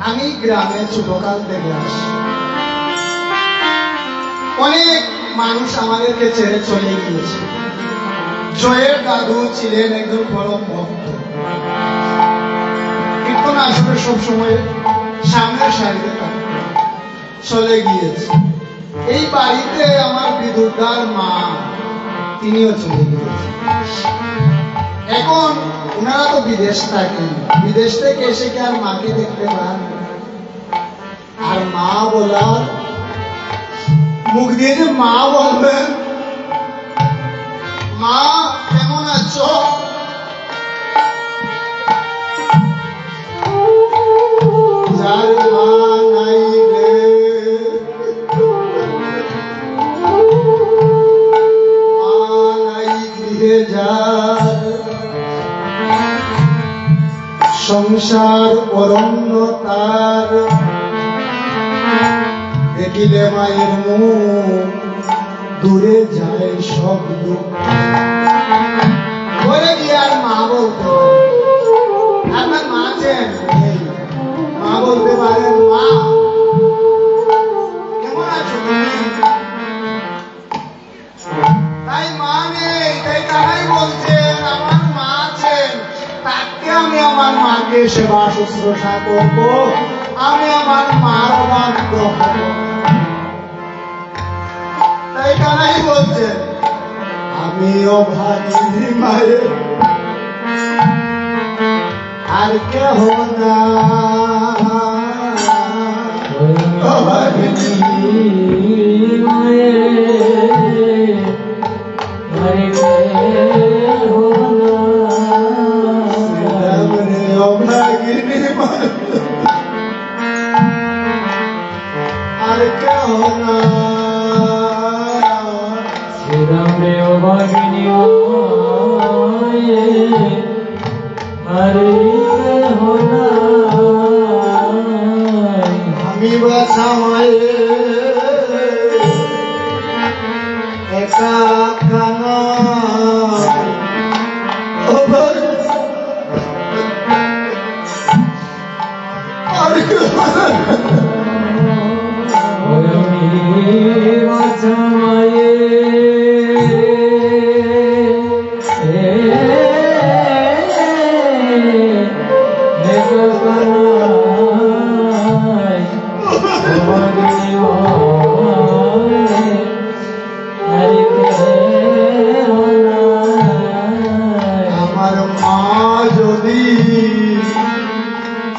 আমি গ্রামে ছোটকাল থেকে আসি। অনেক মানুষ আমাদেরকে ছেড়ে চলে গিয়েছে। জয়ের দাদু ছিলেন একজন পরম ভক্ত, কীর্তন আসলে সবসময় সামনের সারিতে থাকতেন, চলে গিয়েছে। এই বাড়িতে আমার বিদুর্দার মা, তিনিও চলে গিয়েছেন। এখন ওনারা তো বিদেশ থাকেন, বিদেশ থেকে এসে কি আর মাকে দেখতে পান? আর মা বলার মুখ দিয়ে যে মা বলবেন, মা কেমন আছো, যার মা নাই রে, মা নাই গৃহে যার, সংসার অরণ্য তার, দেখিলে মায়ের মুখ দূরে যায় সব দুঃখ। বলে কি আর মা বলতে, আপনার মা আছেন, মা বলতে পারেন, মা কেমন আছো তুমি? তাই মা নেই, তাই তারাই বলছেন আমার মা আছেন, তাকে আমি আমার মাকে সেবা শুশ্রূষা করবো, আমি আমার মার বাধ্য হব। তাই তারাই বলছেন আমি অভাগিনী মায়ের আর কেহ না, অভাগিনী অভাগিনী আর কেহ না, শ্রীরাম রে অভাগিনী হারিতে হলাই আমি বাছামায়ে একা কানা আমার মা যদি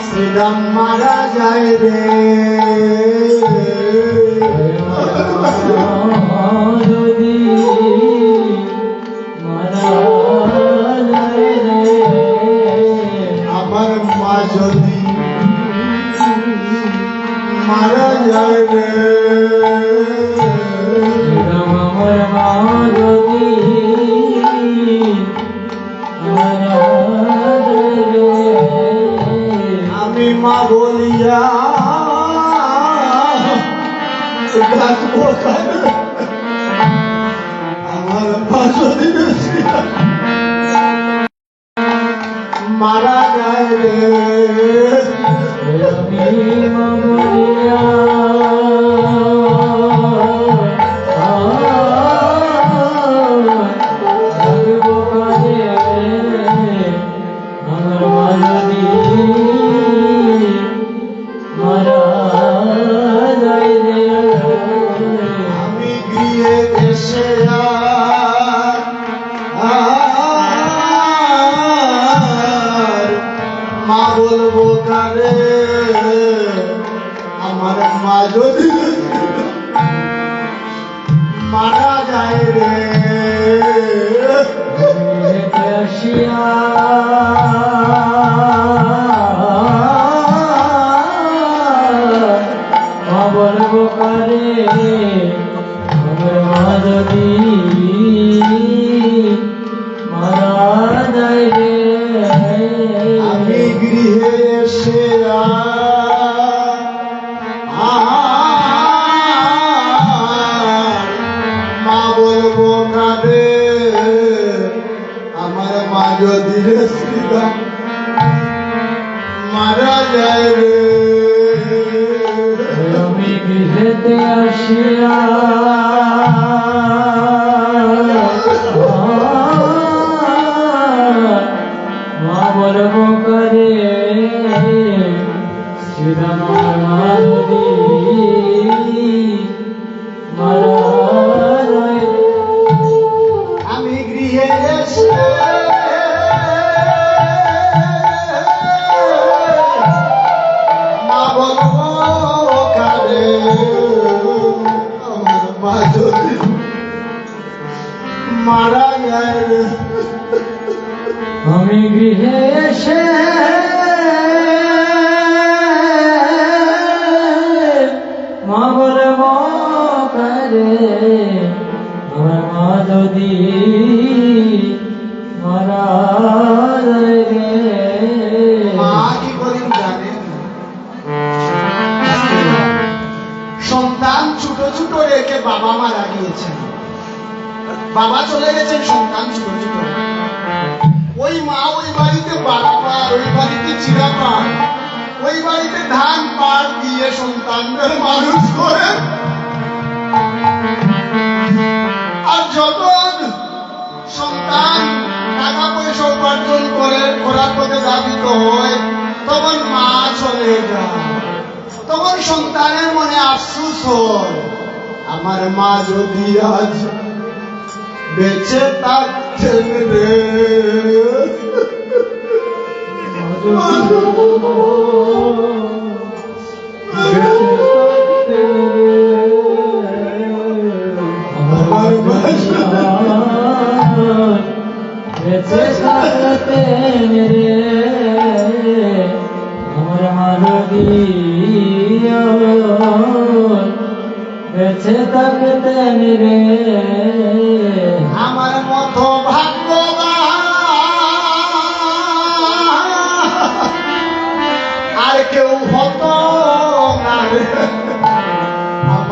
শ্রীরাম মারা যায় রে যদি মারা যায় রে আমার মা যদি মারা যায় রে আমার মা যদি মারা যায় রে আমি মা বলিয়া ডাকবো কারে? আমার মা যদি মারা যায় রে আমি মা বলিয়া ডাকবো কারে? আমার মা যদি মারা যায় রে আমি গিয়ে এসে মা বলবো কারে আমার মা যদি মারা যায় রে আসিয়া মা বলবো কারে আমার মা যদি মারা যায় রে আমি গৃহে এসে মা বলবো কারে আমার মা যদি শ্রীরাম মারা যায় রে আমি গৃহেতে আসিয়া মা বলবো করে শ্রীরাম মা যদি মারা যায় রে। আমি গৃহে এসে মা বলবো কারে আমার মা যদি মারা যায় রে আমি গৃহে এসে মা বলব করে আমার মা যদি মারা যায় রে। মা কি করেন জানেন? সন্তান ছোট ছোট রেখে বাবা মারা গিয়েছেন, বাবা চলে গেছেন, সন্তান ছোট ছোট, ওই মা ওই বাড়িতে বারবার, ওই বাড়িতে চিরাপান, ওই বাড়িতে ধান পাট দিয়ে সন্তানদের মানুষ করে। আর যখন সন্তান টাকা পয়সা উপার্জন করে করার পথে ধাবিত হয়, তখন মা চলে যায়, তখন সন্তানের মনে আফসোস হয়, আমার মা যদি আজ বেঁচে থাকতেন রে। আমার মা বেঁচে থাকতেন রে আমার মা যদি বেঁচে থাকতেন রে আমার মতো ভাগ্যবান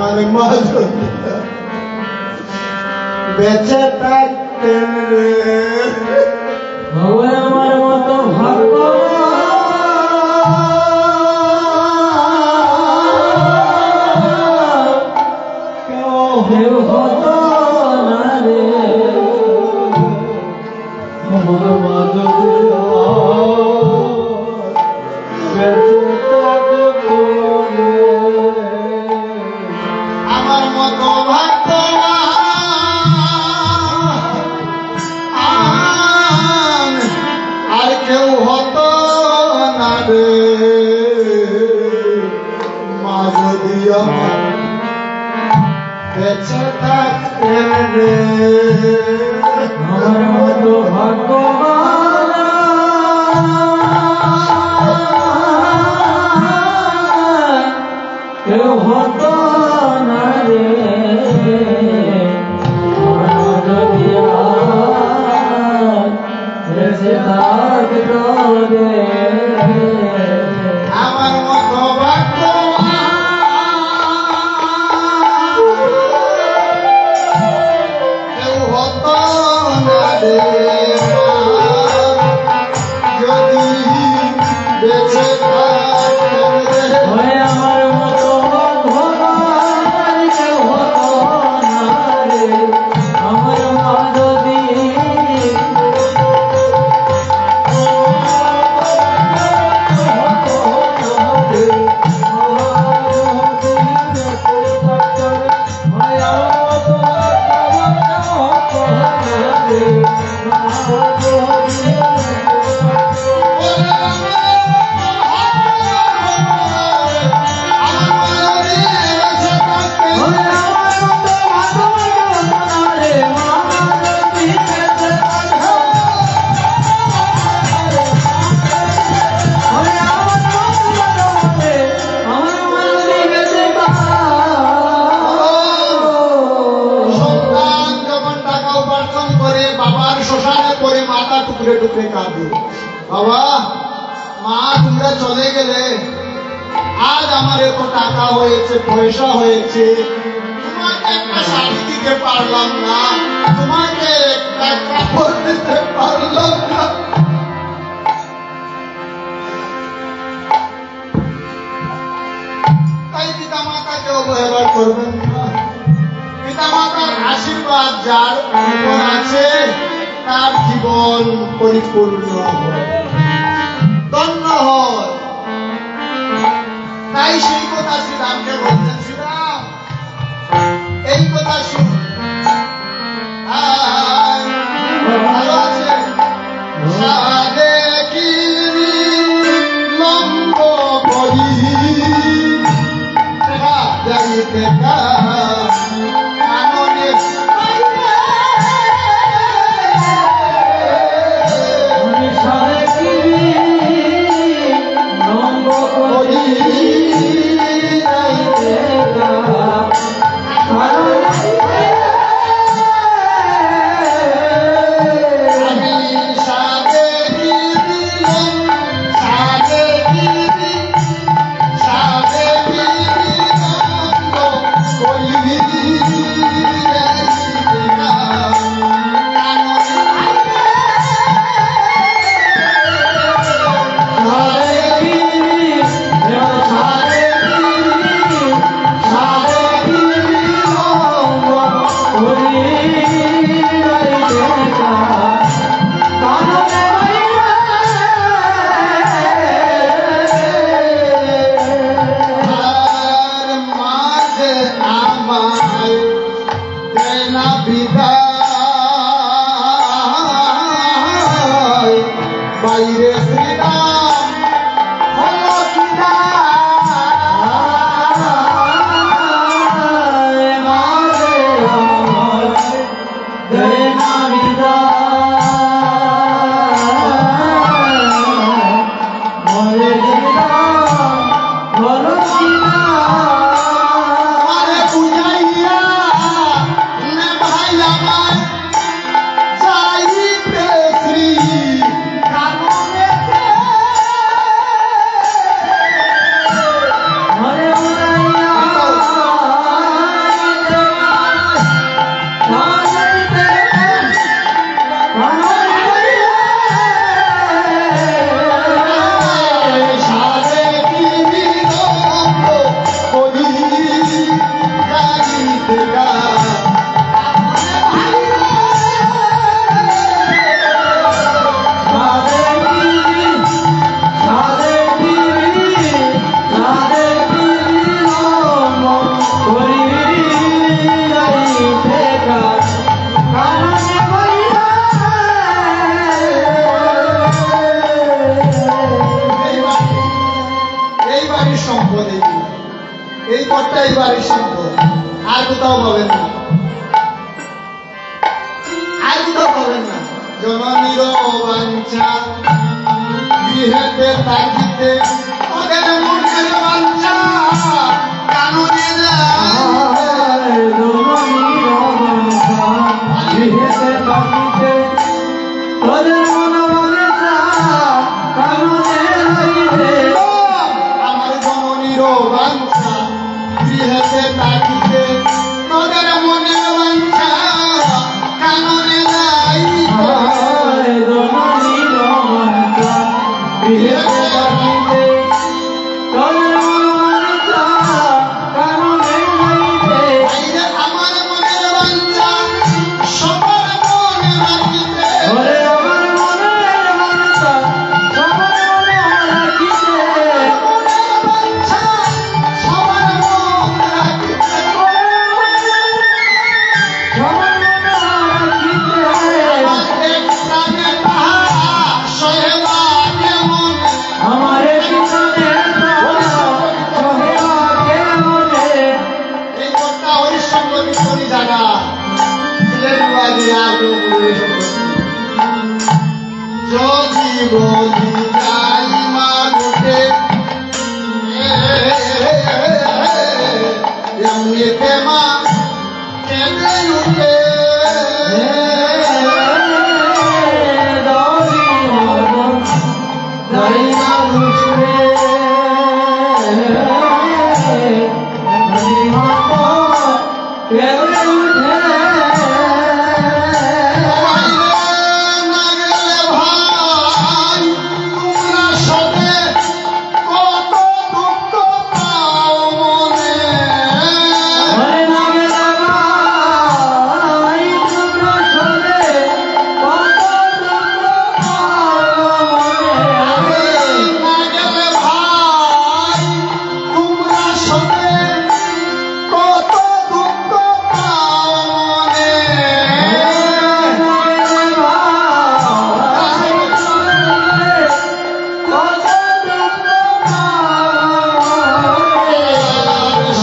আমার মা যদি বেঁচে থাকতেন রে ওই আমার মতো ভাগ্য কেউ হতো না রে আমার মা যদি বেঁচে থাকতো রে। আমার মতো ভাগ্য আর কেউ হতো না রে মা যদি আমার বেঁচে থাকতেন রে আমার মতো ভাগ্যবান কেউ হতো না রে আমার যদি আজ বেঁচে থাকতো রে। আমার মতো ভাগ্য কেউ হতো না রে যদি বেঁচে থাকতেন রে ওই আমার মতো ভাগ্যবান কেউ হতো না রে আমার মা যদি সন্তান যখন টাকা উপার্জন করে বাবার শ্মশানে পড়ে মাথা টুকরে টুকরে কাঁদে বাবা মা তোমরা চলে গেলে আজ আমার এত টাকা হয়েছে পয়সা হয়েছে তোমাকে একটা শাড়ি দিতে পারলাম না তোমাকে একটা কাপড় দিতে পারলাম না তাই পিতা মাতাকে অবহেলা করবেন না পিতা মাতার আশীর্বাদ যার উপর আছে তার জীবন পরিপূর্ণ হয় ধন্য হয় তাই সেই কথা শ্রীরামকে বলছেন শ্রীরাম এই কথা শুন ভালো আছে সাদে কিরি লম্ব করি দেখা যাইতে কাননে বাইরে শ্রীরাম হলো কিনা আরে বুঝাইয়া নে ভাই আমার যাইতে শ্রী কাননে বাড়ির শিল্প আর কোথাও পাবেন না, আর কোথাও পাবেন না। জননীর বাঞ্ছা গৃহেতে থাকিতে ওদের মনের বাঞ্ছা কানুনে যায়। গৃহেতে থাকিতে তোদের মন বাঞ্ছা কানুনে লাগিতে। আমার জননীর বাঞ্ছা গৃহেতে থাকিতে তোদের মনের বাঞ্ছা কানুনে যাইতে। জননীর বাঞ্ছা গৃহেতে থাকিতে তোদের মন বাঞ্ছা কানুনে লাগিতে। এই যে আমার মনের বাঞ্ছা সবার মনে রাখিতে। ওরে আমার মনের বাঞ্ছা সবার মনে রাখিতে। মনের বাঞ্ছা সবার মনে রাখিতে। সবার মনে রাখিতে। আমার এক প্রাণে তাহা সহেবা কেমন। আমার পিছনে সহেবা কেমনে। এই কথা হরিশ্চন্দ্র বিশ্বরী জানা ছিলেন বাজে আগে বলে যদি বলি যাই মা গোটে এমনিতে মা কেঁদে উঠে। বাইরে না গেলে ভাই তোমরা সবে কত দুঃখ পাও মনে। না গেলে ভাই তোমরা সবে কত দুঃখ পাও মনে।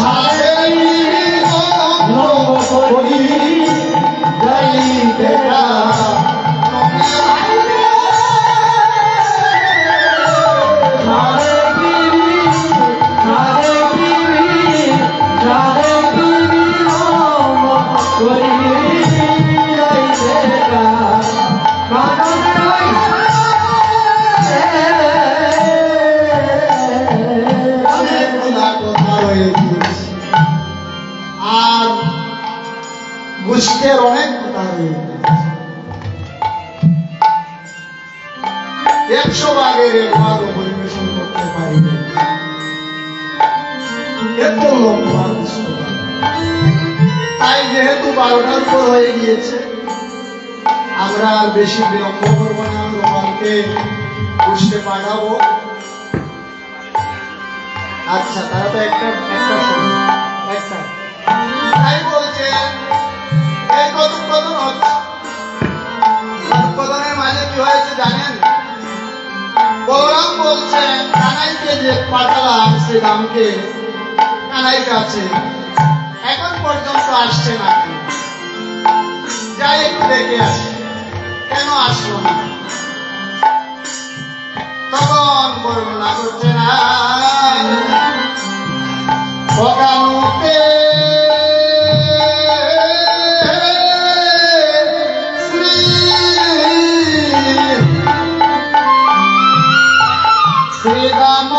সাথে নিরীহ করি যাইতে না। অনেকগুলা কথা রয়ে গিয়েছে আর গোষ্ঠের অনেক কথা রয়ে গিয়েছে। 100 ভাগের 1 ভাগও পরিবেশন করতে পারি না, এত লম্বা দৃশ্যটা। তাই যেহেতু 12টার উপর হয়ে গিয়েছে আমরা আর বেশি বিলম্ব করব না, গোপালকে বুঝতে পাঠাবো। আচ্ছা তারা তো একটা তাই বলছে এই কথোপকথন হচ্ছে। কথোপকথনের মাঝে কি হয়েছে জানেন? বলরাম বলছে কানাইকে যে পাঠালাম সে দামকে কানাই কাছে এখন পর্যন্ত আসছে না, যাই একটু দেখে আসি কেন আসলো না। তখন বর্ণনা করছে না বগানুতে শ্রীরাম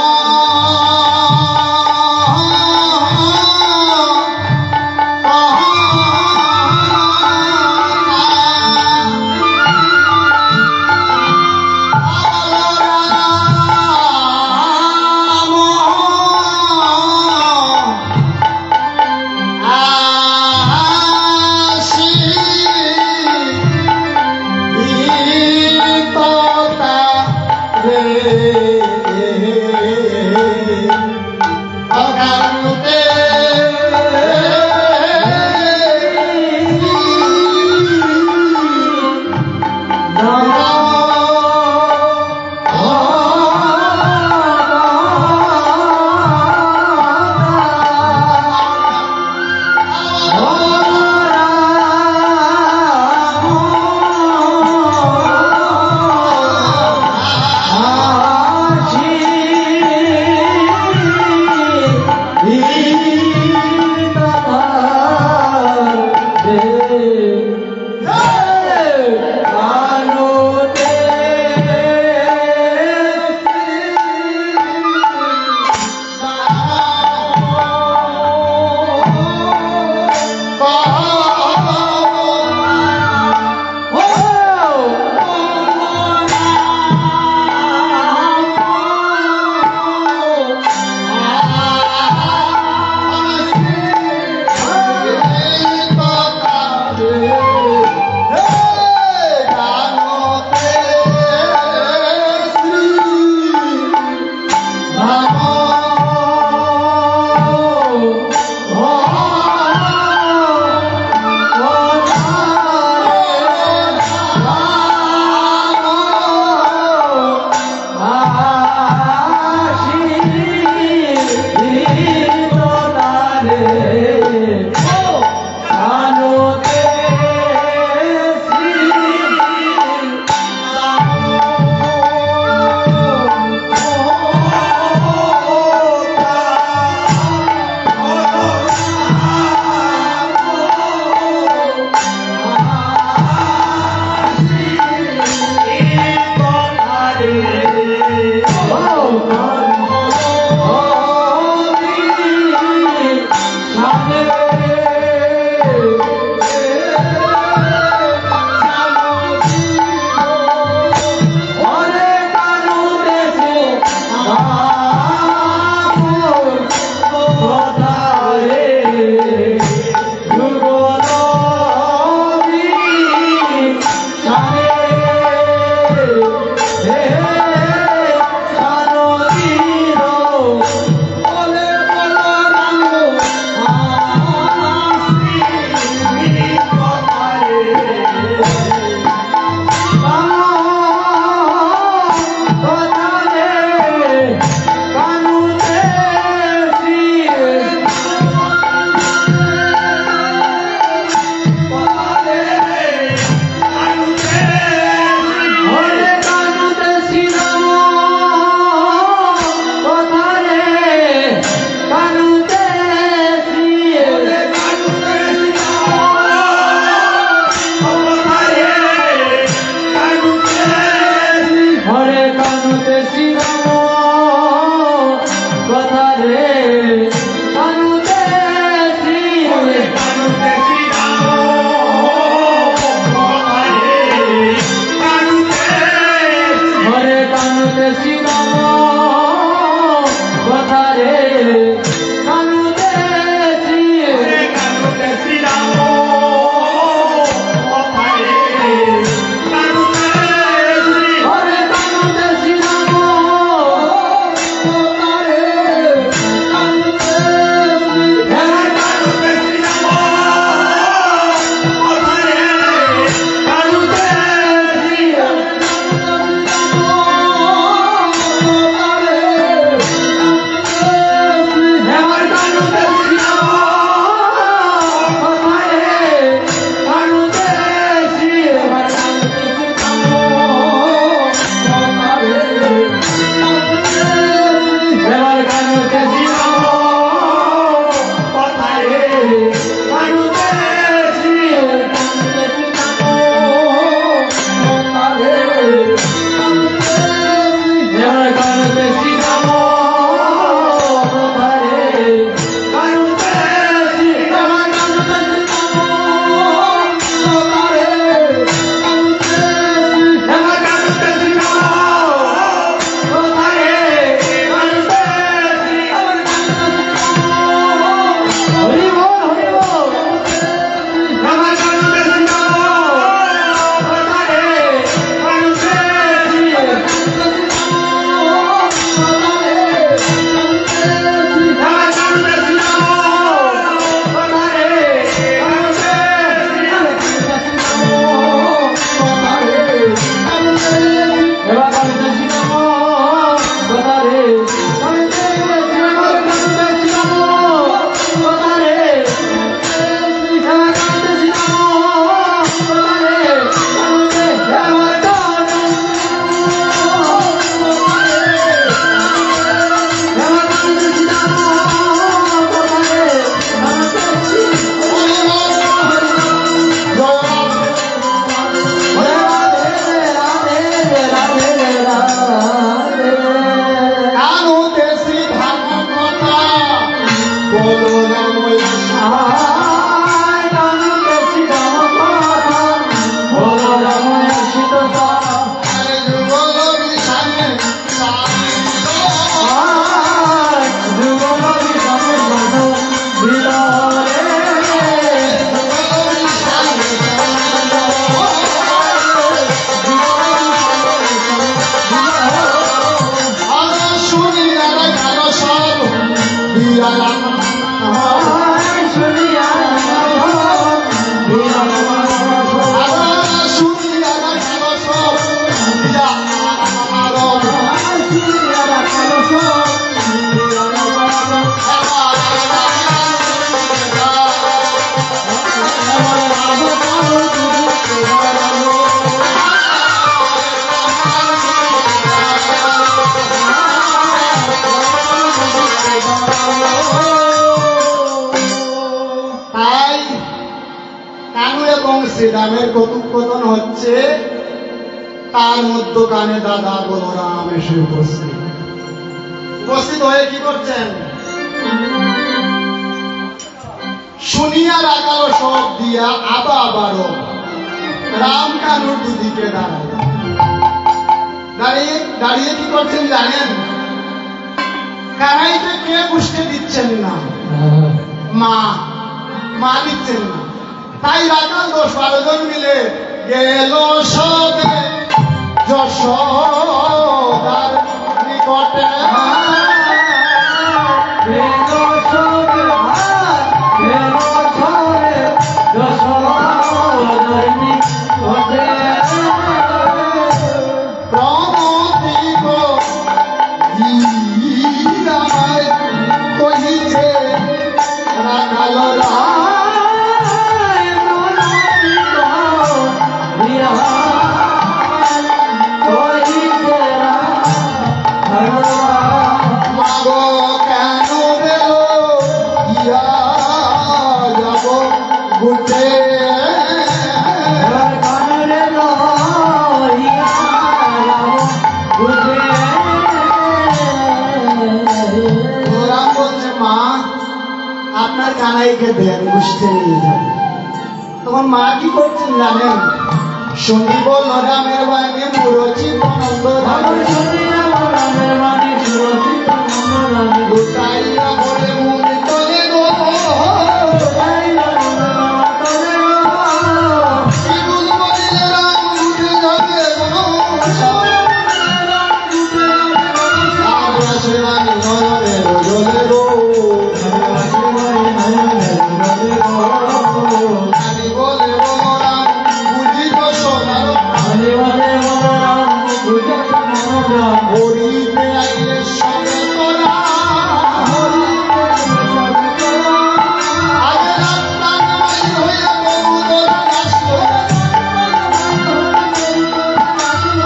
তাই কানু এবং শ্রীরামের কথোপকথন হচ্ছে, তার মধ্যখানে দাদা বলরাম এসে উপস্থিত। উপস্থিত হয়ে কি করছেন? শুনিয়া রাখালো সব দিয়া আবারও রাম কানুর দুদিকে দাঁড়ালো। দাঁড়িয়ে দাঁড়িয়ে কি করছেন জানেন? কানাইকে কে পুষতে দিচ্ছেন না, মা মা দিচ্ছেন না। তাই রাখাল 10-12 জন মিলে গেল সবে যশোদার নিকটে। আপনার কানাইকে দেন, বুঝতে নিয়ে যান। তখন মা কি করছেন জানেন? শুনিব রামের বাণী মুরচিত নন্দ গোটাইয়া বলে মুনি তলে গো, শিবুল বলিলে রাম উঠে যাবে গো, শ্রীবাণী নয়নে রজলে গো, আমি বলে বলরাম বুঝিত সোনার হরিতে আইলে সবে তোরা, আগে রাস্তা নয় হইয়া বহু তোরা আসলো,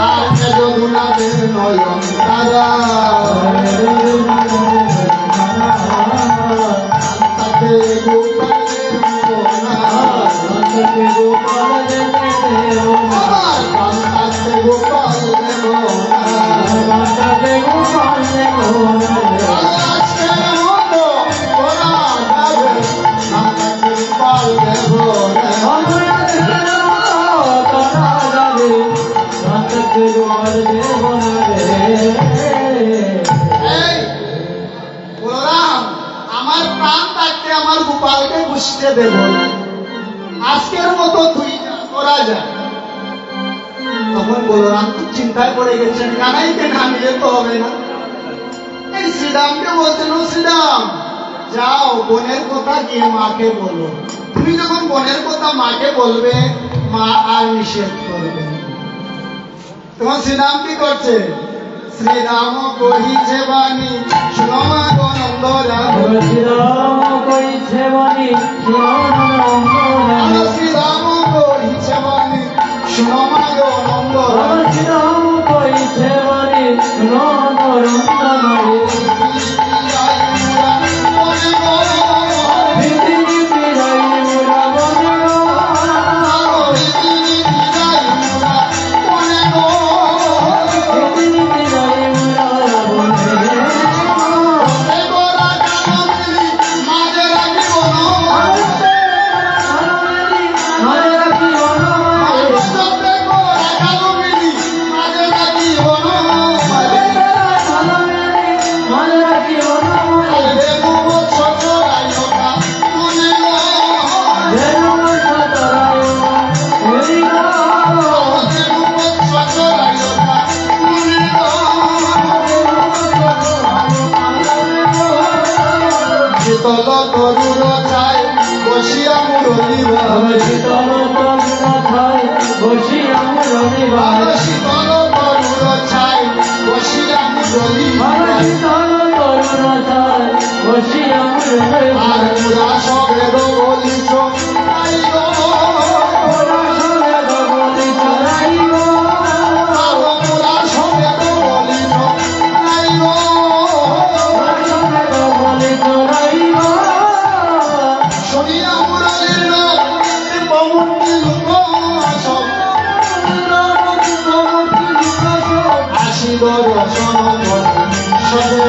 আর যদুনাথের নয়ন তারা তাতে গোপালের মোনা, আমার কান্তাতে গোপাল দেবনা, আজকের মতো তোরা যাবে কান্তাতে গোপাল দেবনা। এই বলরাম, আমার প্রাণ থাকতে আমার গোপালকে বুঝতে দেব না, আজকের মতো তুই যা, তোরা যা। তখন বলরাম খুব চিন্তায় পড়ে গেছেন, কানাইকে না নিলে তো হবে না। এই শ্রীরামকে বলছেন, ও শ্রীরাম যাও বোনের কথা গিয়ে মাকে বলো। তুমি যখন বোনের কথা মাকে বলবে, মা আর নিষেধ করবে। তখন শ্রীরাম কি করছে? শ্রীরাম কহিছে বাণী শুনো মা গো নন্দরাম, শ্রীরাম কইছে বাণী আমার শ্রীরাম কহিছে বাণী শুনো মা গো নন্দরাম, শ্রীরাম কইছে বাণী শীতল তরুর ছায় বসিয়া মুরলী ভাবে, শীতল তরুর ছায় বসিয়া মুরলী ভাবে, শীতল তরুর ছায় বসিয়া মুরলী ভাবে, শীতল তরুর ছায় বসিয়া মুরলী আর ভাবে, মুরা সবের বলিছ নাই গো, ওরা সবে বলি চড়াইব, মুরা সবের বলিছ নাই গো, ওরা সবে বলি চড়াইব, শুনিয়া মুরা সংকীর্ণ পমুক্তি লোক সব আসি দর্শন সবে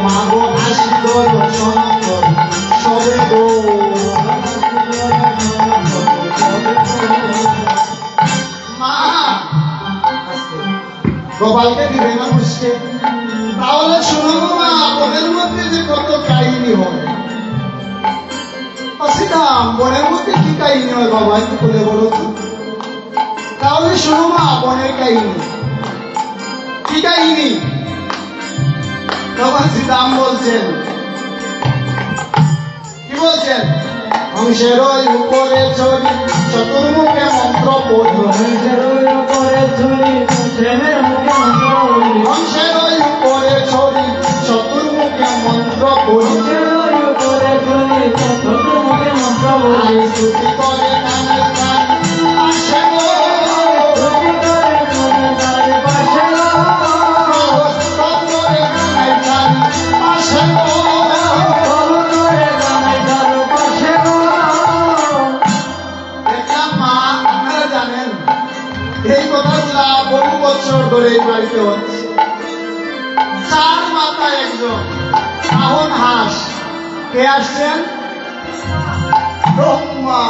মাগো আসি দর্শন সবে মা গোপালকে দিবে না বুঝতে তাহলে শোনো না বনের মধ্যে যে কত কাহিনী হয় অসিতাম বনের মধ্যে কি কাহিনী হয় বাবা একটু বলে বলো তো তাহলে শোনো মা বনের কাহিনী কি কাহিনী তখন সীতাম বলছেন কি বলছেন হংসের উপরে চড়ি চতুর্মুখে মন্ত্র পড়ল হংসের উপরে চড়ি চতুর্মুখে মন্ত্র পড়ল স্তুতি করে নানাই গান আসে গো স্তব করে নানাই গান আসে গো দেখলাম মা আপনারা জানেন এই কথাগুলা বহু বছর ধরে এই বাড়িতে হচ্ছে চার মাথায় একজন আহন হাঁস কে আসছেন ব্রহ্মা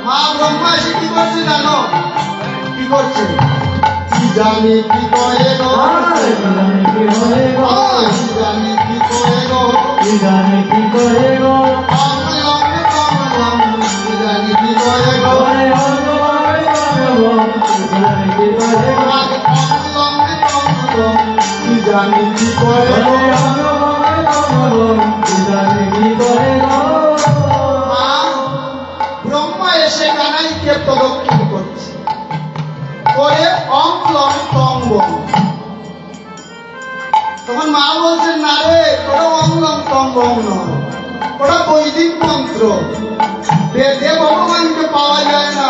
মা ব্রহ্মা এসে কি করছে জানো কি করছে কি জানি কি করে গো কি জানি কি করে গো অমলম কমলম কি জানি কি করে গো অমলম কমলম কি জানি কি করে গো মা ব্রহ্মা এসে কানাইকে প্রদক্ষিণ করছে করে অং লং টং বং তখন মা বলছেন না রে ওটা অং লং টং বং নয় ওটা বৈদিক মন্ত্র বেদে ভগবানকে পাওয়া যায় না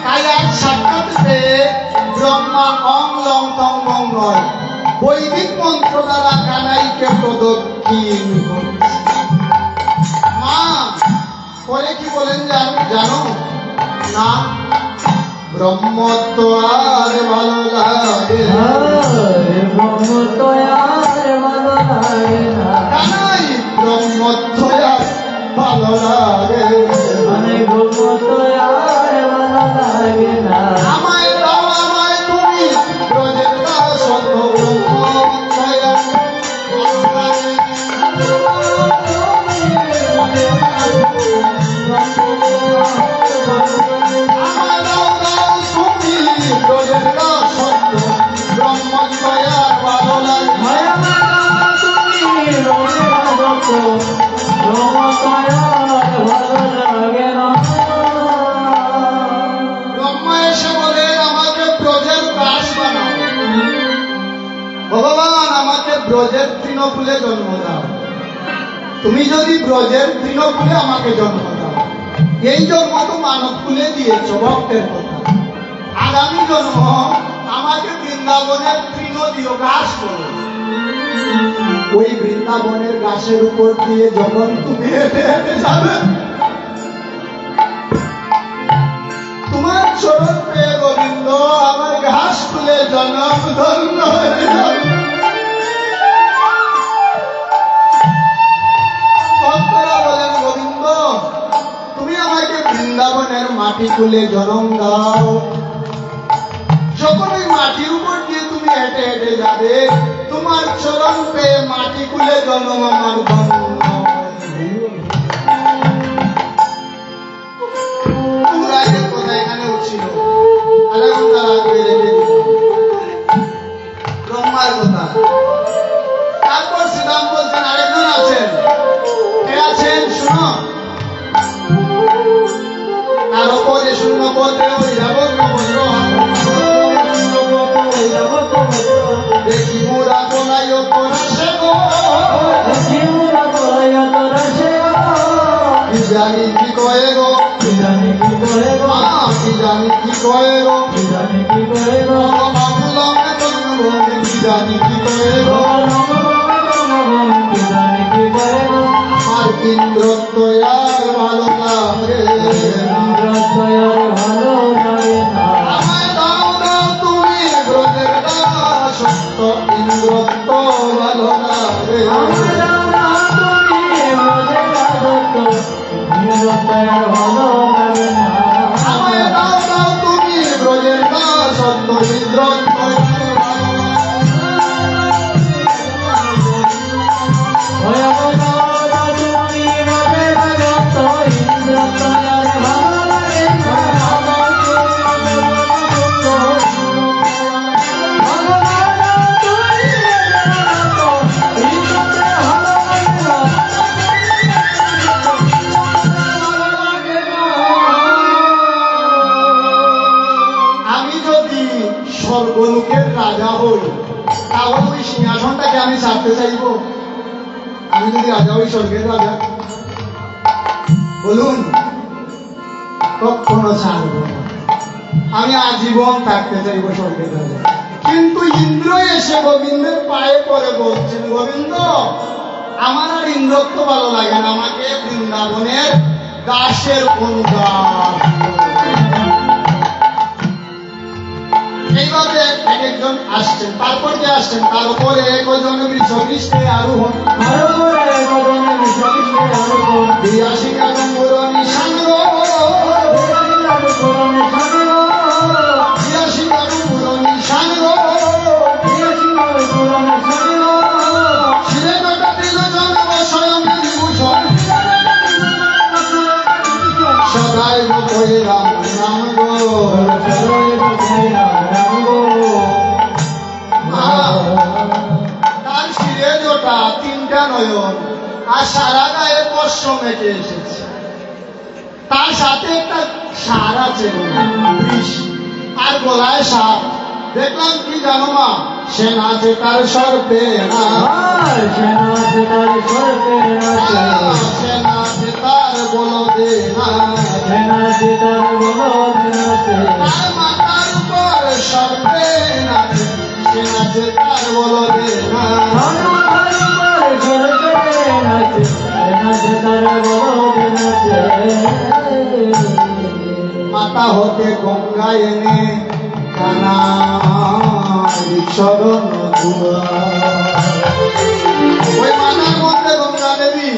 তাই এক সাক্ষাৎতে ব্রহ্মা অং লং টং বং নয় বৈদিক মন্ত্র দ্বারা কানাইকে প্রদক্ষিণ করছে মা পরে কি বলেন জানো না ব্রহ্মত্ব আর ভালো লাগে কানাই ব্রহ্মত্ব আর ভালো লাগে আমায় দাও আমায় তুমি ব্রজের দাস ব্রহ্মত্ব আমায় দাও দাও তুমি ব্রজের দাস ব্রহ্মত্ব আর ভালো লাগে ব্রহ্মা এসে বলেন আমাকে ব্রজের দাস বানাও ভগবান আমাকে ব্রজের তৃণকুলে জন্ম দাও তুমি যদি ব্রজের তৃণকুলে আমাকে জন্ম দাও এই জন্ম তো মানব কুলে দিয়েছ ভক্তের কথা আগামী জন্ম আমাকে বৃন্দাবনের তৃণ দিও ঘাস করো ওই বৃন্দাবনের গাছের উপর দিয়ে যখন তুমি হেঁটে হেঁটে যাবে তোমার চরণ পেয়ে গোবিন্দ আমার ঘাস খুলে জনম ধন্য হয়ে যাবে ভক্তরা বলেন গোবিন্দ তুমি আমাকে বৃন্দাবনের মাটি খুলে জনম দাও যখন ওই মাটির উপর দিয়ে তুমি হেঁটে হেঁটে যাবে তোমার চরণ পেয়ে মাটি খুলে জন্ম আমার ধন্য পুরাইদের কথা এখানে উঠছিল আধা ঘন্টা লাগবে রেখে দিল ব্রহ্মার কথা তারপর শ্রীরাম বলছেন আরেকজন আছেন কে আছেন শুনো তার উপরে শূন্য পদে ওই যাবত দেখি মোরা কোনায় তোরা সেগো কি জানি কি কয়ে গো কি জানি কি কয়ে গো বাবুলমে জন্ম কি জানি কি কয়ে গো আমি ছাড়তে চাইব? আমি যদি রাজা হই, স্বর্গের রাজা, বলুন? কখনো ছাড়ব না। আমি আজীবন থাকতে চাইব স্বর্গের রাজা। কিন্তু ইন্দ্র এসে গোবিন্দের পায়ে পড়ে বলছেন, গোবিন্দ, আমার আর ইন্দ্রত্ব ভালো লাগে না, আমাকে বৃন্দাবনের দাসের অনুদাস। এইভাবে এক একজন আসছেন, তারপর কে আসছেন? তার উপরে কজন বৃষভৃষ্টে আরোহণ, বিরাশি কারণ মুরণী সাঙ্গ, বিরাশি কারণ মুরণী সাঙ্গ, শিরে কাটা দিল জন্ম স্বয়ং বিভূষণ, সদাই গোপয় রাম নাম গো। তার শিরে জোটা, তিনটা নয়ন, আর সারা গায়ে পশ্চ মেটে এসেছে। তার সাথে একটা সার আছে, বিষ, আর গলায় সাপ। দেখলাম কি জানো মা? সে নাচে তার সর্পে না, সে নাচে তার বলদে না, তার মাথার উপর সর্পে নাচে, সে নাচে তার বলদে না। মাতা হতে গঙ্গা এনে কানার চরণ ধুয়া। ওই মাতার মধ্যে গঙ্গা দেবী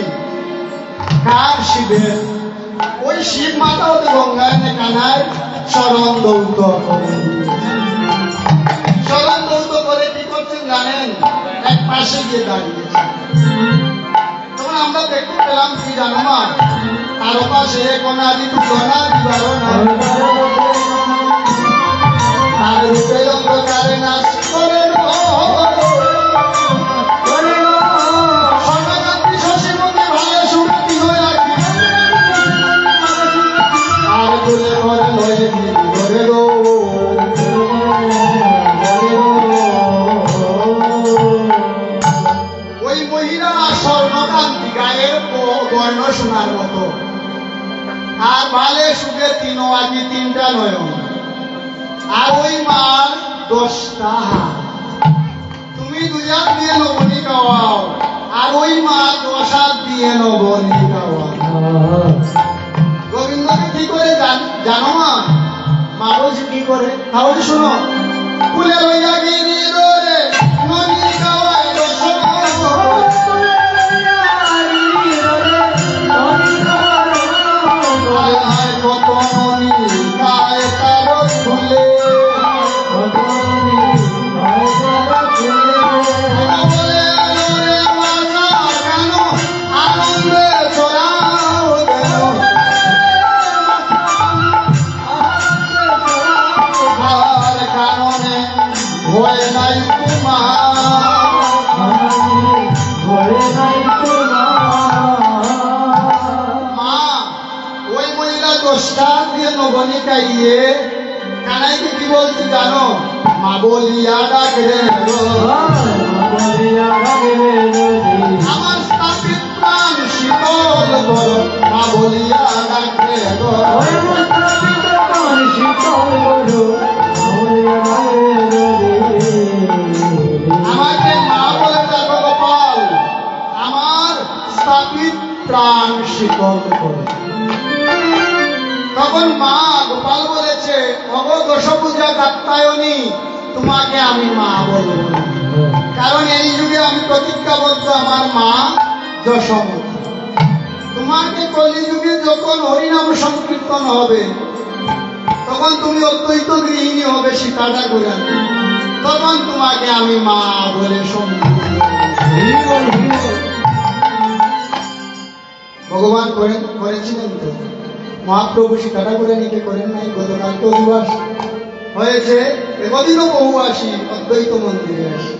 কার? শিবের। ওই শিব মাতা হতে গঙ্গা এনে কানার চরণ দৌত করে। চরণ দৌত করে কি করছেন জানেন? এক পাশে গিয়ে দাঁড়িয়েছে। তখন আমরা দেখতে পেলাম কি জানো মা? তার পাশে কোনাদি তুলনা দিবার না, তার রূপে অন্ধকারে নাচ করে সর্বজাতি শশীমতি ভালে সুরতি হয়ে রাখি, আর তুলে করে লয়ে ধরে গো। ওই মহিলা স্বর্ণকান্তি, গায়ের বর্ণ সোনার মতো, আর ভালে সুখে তিনো আগে তিনটা নয়ন, আর ওই মার 10টা হাত। তুমি 2 হাত দিয়ে নবনী গাওয়াও, আর ওই মা 10 হাত দিয়ে নবনী গাওয়াও। গোবিন্দকে কি করে জানো মা? মা বলছে কি করে? তাহলে শোনো, ফুলে লইয়া গিরি রে ননী গাওয়ায় কত ননী গায় তার ফুলে, আনন্দে চড়াও দেও, আর কারণে ভয় নাই তোমার। মা ওই মহিলা 10টা দিয়ে নবনী গাইয়ে কানাইকে কি বলছে জানো? মা বলিয়া ডাক রে গো, আমার স্থাপিত প্রাণ শীতল করো, মা বলিয়া ডাক রে গো। আমাকে মা বলে ডাকো গোপাল, আমার স্থাপিত প্রাণ শীতল করো। তখন মা গোপাল বলেছে, ভগব দশভুজা কাত্যায়নী, তোমাকে আমি মা বলবো না, কারণ এই যুগে আমি প্রতিজ্ঞাবদ্ধ, আমার মা যশোমতী। তোমাকে কলিযুগে যখন হরিনাম সংকীর্তন হবে, তখন তুমি অদ্বৈত গৃহিণী হবে সীতা ঠাকুরানী, তখন তোমাকে আমি মা বলে সম্বোধন করব। ভগবান করেছিলেন তো, মহাপ্রভু সীতা ঠাকুরানীকে করেন নাই? গতকাল তো দিবস হয়েছে, এদিনও বহু আসি অদ্বৈত মন্দিরে আসি,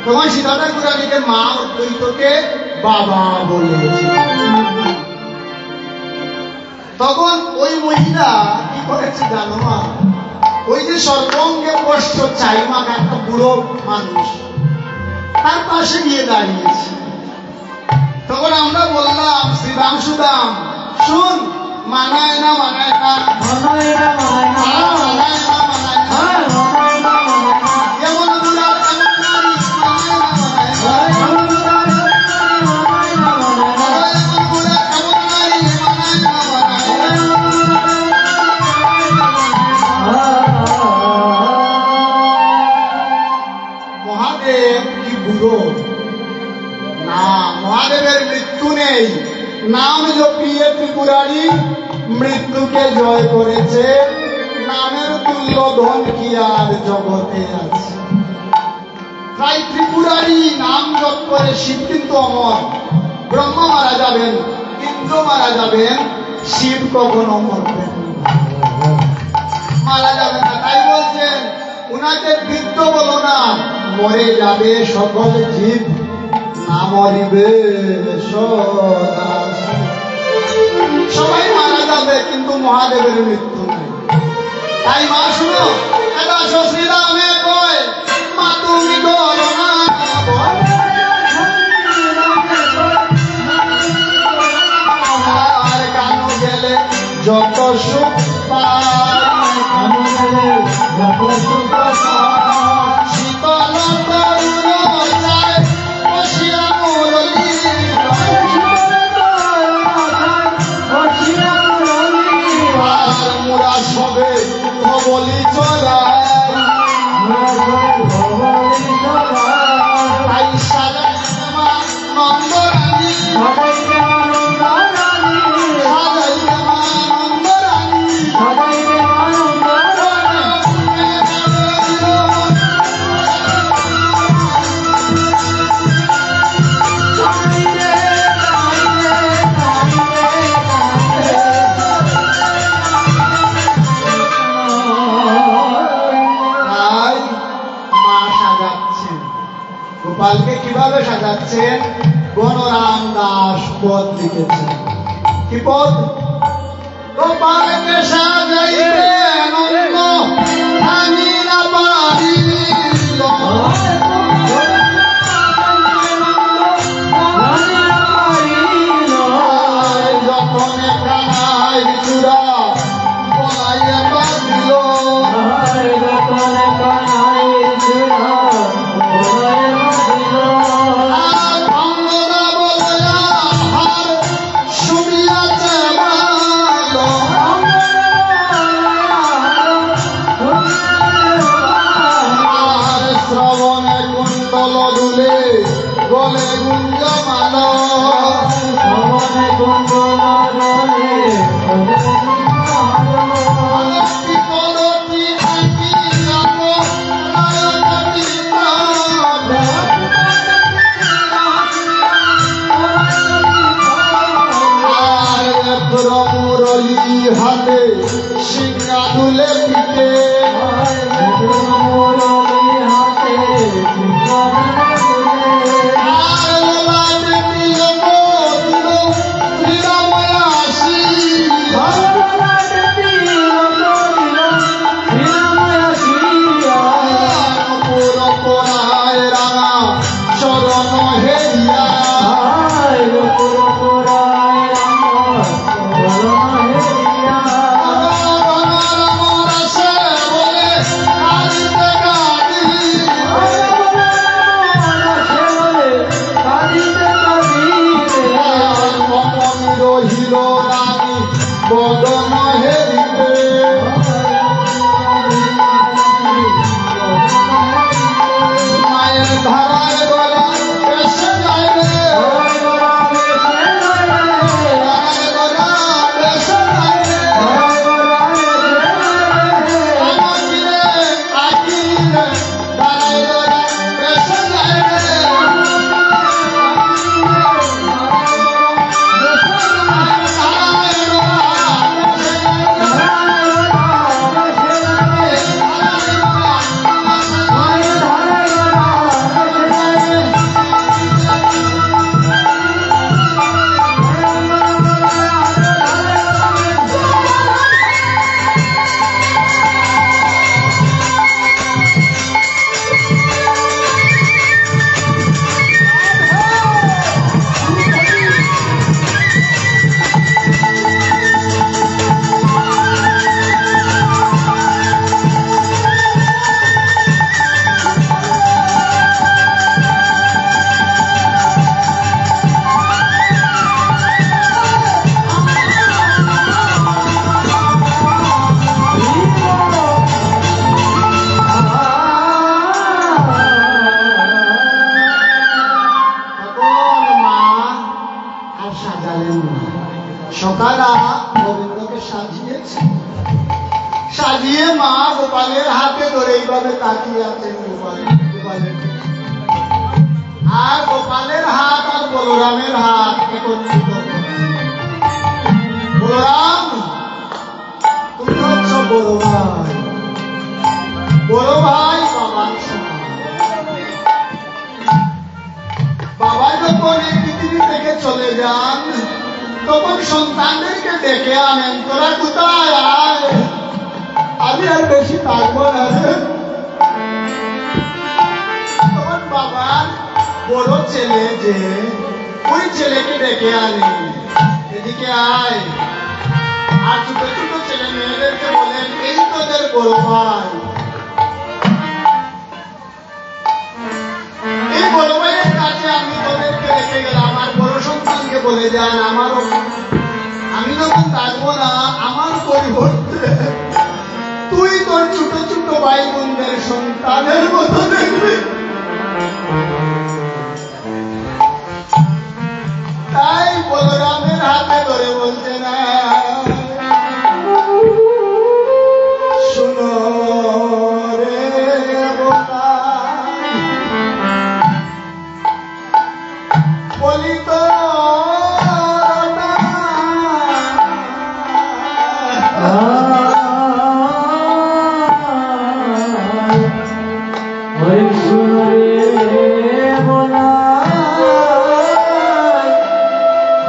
তখন সীতা ঠাকুরানীকে মা, অদ্বৈতকে বাবা বলেছে। তখন ওই মহিলা কি করেছে জানো মা? ওই যে সর্বঙ্গে কষ্ট চাই মা, একটা বুড়ো মানুষ, তার পাশে গিয়ে দাঁড়িয়েছে। তখন আমরা বললাম, শ্রীরাম সুদাম শুন, মানায় না মানায় না, মানায় না মানায় না, মানায় না মানায় না, মানায় না মানায় না, এমন দুলার এমন নারী মানায় না মানায় না, এমন দুলার মানায় না মানায় না, এমন দুলার এমন নারী মানায় না মানায় না। মহাদেব কি বুড়ো না, মহাদেবের মৃত্যু নেই। নাম জপিয়ে ত্রিপুরারি মৃত্যুকে জয় করেছে। নামের তুল্য ধন কি আর জগতে আছে? তাই ত্রিপুরারি নাম জপ করে শিব কিন্তু অমর। ব্রহ্মা মারা যাবেন, ইন্দ্র মারা যাবেন, শিব কখনো মরবেন না, মারা যাবে না। তাই বলছেন উনাকে বৃদ্ধ বলো না, মরে যাবে সকল জীব, না মরিবে সদা। সবাই মারা যাবে কিন্তু মহাদেবের মৃত্যু নেই। তাই মা শুনো, এটা শ্রীরামে কয়, মা তুমি করো না ভয়। আর গান গেলে যত সুখ পায়, গান গেলে যত সুখ পায়, শীতল তরুণ যায় বসিয়া মুরলী আর মোরা সবে বলি চলায়। তাই সাজাই মা নন্দরানী, সাজাই মা নন্দরানী, তাই মা সাজাচ্ছেন। গোপালকে কিভাবে সাজাচ্ছেন? গণরাম দাস পদ লিখেছেন। কি পদ? গোপালকে সাজাইতে নন্দ আমি না পারিল, যখন কানাই চূড়া বলাইয়া বাঁধিল, আর ভঙ্গনা বলয়া হার শুনিয়াছে মাল, আর শ্রবণে কুণ্ডল দুলে গলে গুঞ্জমাল, বিপদটি আঁকি যাব নায়কটি প্রাণ, আর মুরলী হাতে সিংহা দুলে পিঠে, আর লাটে দিল মধুর শ্রীরাময় আসি, পুর পরায় রাঙা শরণ হেরিয়া, রসে বলে কাঁদিতে কাঁদি, জানেন না সকালা গোবিন্দকে সাজিয়েছে, সাজিয়ে মা গোপালের হাতে ধরে এইভাবে তাকিয়ে আছেন গোপালের দিকে। আর গোপালের হাত আর বলরামের হাত একত্রিত করছে। বলরাম, তুমি হচ্ছ বড় ভাই, বড় ভাই বাবার সমান। বাবা যখন এই পৃথিবী থেকে চলে যান তখন সন্তানদেরকে ডেকে আনেন, তোরা কোথায় আয়, আমি আর বেশি থাকবো না রে। তখন বাবার বড় ছেলে যে ওই ছেলেকে ডেকে আনেন, এদিকে আয়। আর ছোট ছোট ছেলে মেয়েদেরকে বলেন, এই তোদের বড় ভাই, এই বড় ভাইয়ের কাছে আমি তোদেরকে রেখে গেলাম। আর বড় সন্তানকে বলে যান, আমারও আমি যখন থাকবো না আমার পরিবর্তে তুই তোর ছোট ছোট ভাই বোনদের সন্তানের মতো দেখবি। তাই বলরামের হাতে ধরে বলছে না, শুনো রে বলি তো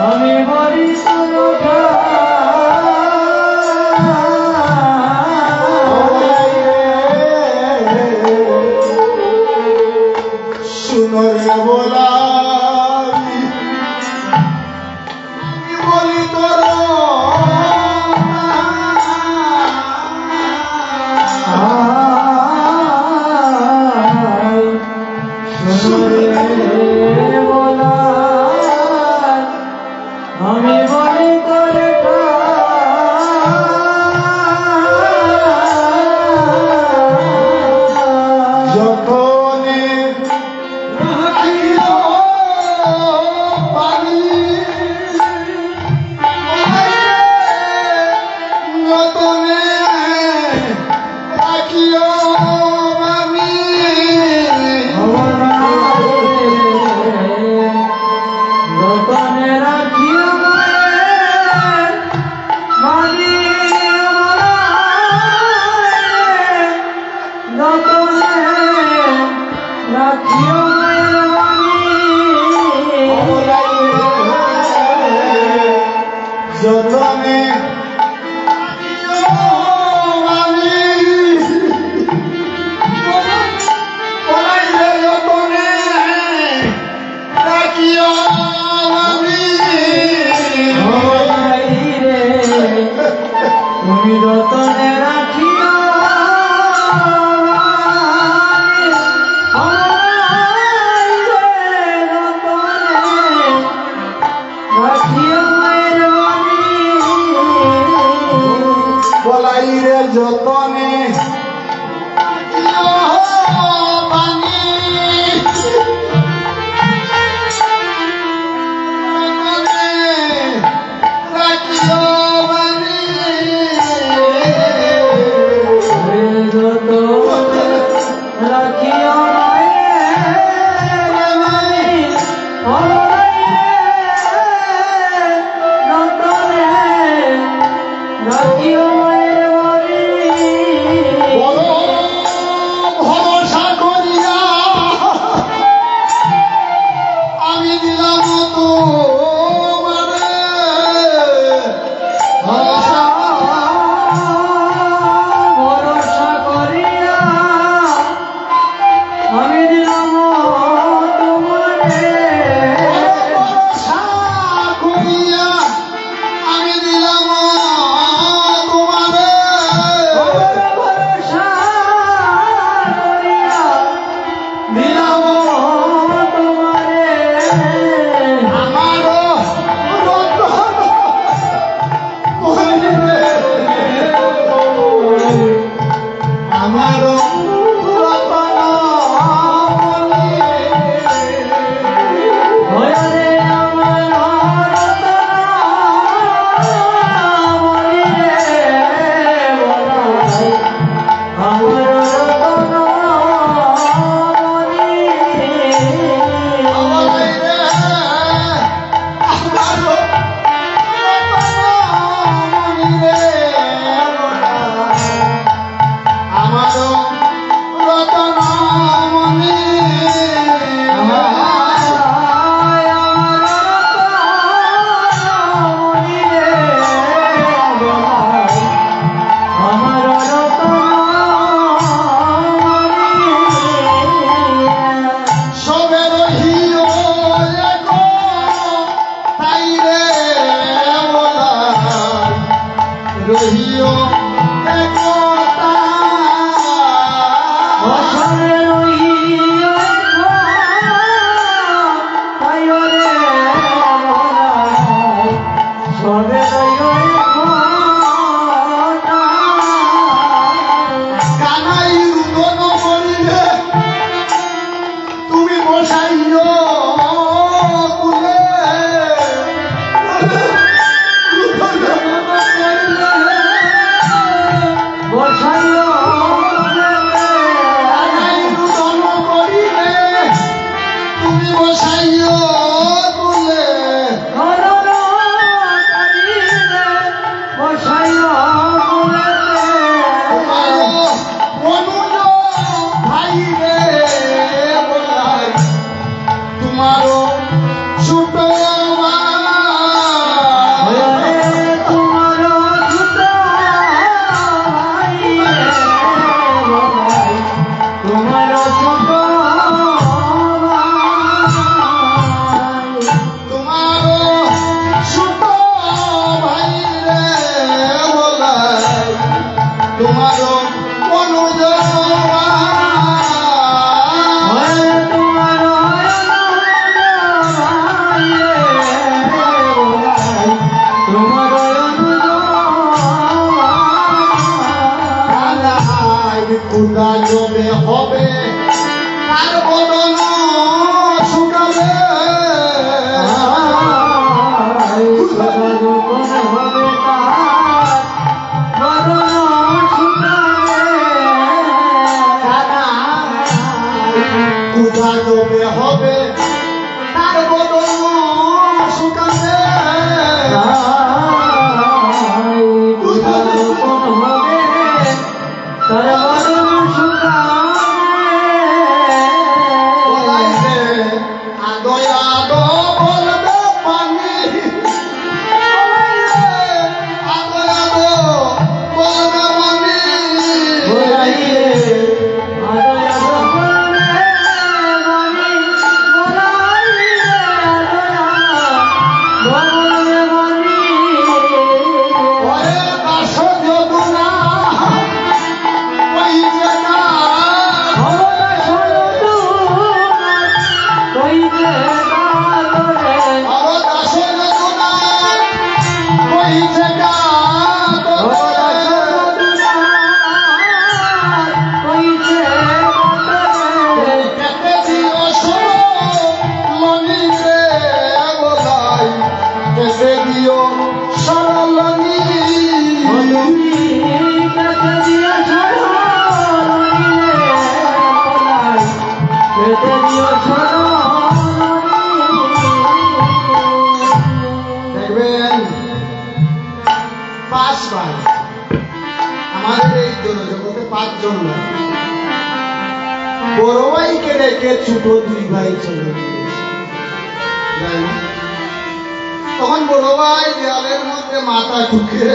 আমি বলি শুনো রে বলাই, আমি বলি তোর আমি বলি করে যতনে রাখিও পানি, যতনে রাখিও আমি যতনে রাখিও মানি যতনে রাখিও যতনে আমি বলাইলে যতনে রাখিও আমি তুমি যতনে রাখিও বলাইলে যতনে রহিও একতা বছরে রহিও তাইও রে সবে রহিও কানাই রুদন করিলে তুমি বসাইও কুলে বসাইও কানাই রুদন করিলে তুমি বসাইও কুলে ধরো কারিলে বসাইও অনুজ ভাই রে বলাই তোমারও ছোট তোমারও ছোট ভাই রে বলাই তোমারও অনুজ কুদা জমে হবে তার বদন শুকাবে কুদা জমে হবে তার বদন শুকাবে বলাইছে আদো আদো বলবে পানি আদো আদো বলবে পানি ওরে দাস যদুনা কইছে না অর দাস যদুনা কইছে না কেতে দিও শোনো মনি রে বলাই কেতে দিও সরলনি দেখবেন পাঁচ ভাই আমাদের এই জগতে পাঁচজন লোক বড় ভাইকে রেখে ছোট দুই ভাই চলে গিয়েছে। তাই না? তখন বড় ভাই দেয়ালের মধ্যে মাথা ঢুকে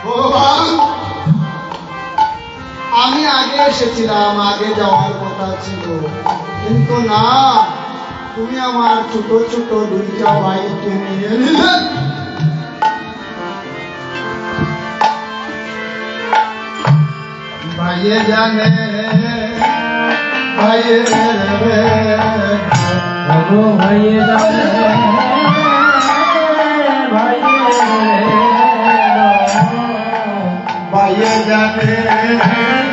ভগবান আমি আগে এসেছিলাম আগে যাওয়ার কথা ছিল কিন্তু না তুমি আমার ছোট ছোট দুইটা ভাইকে নিয়ে নিলে ভাইয়ে জানে ভাইয়ে রে ভাইয়ে ভাইয়ে জানে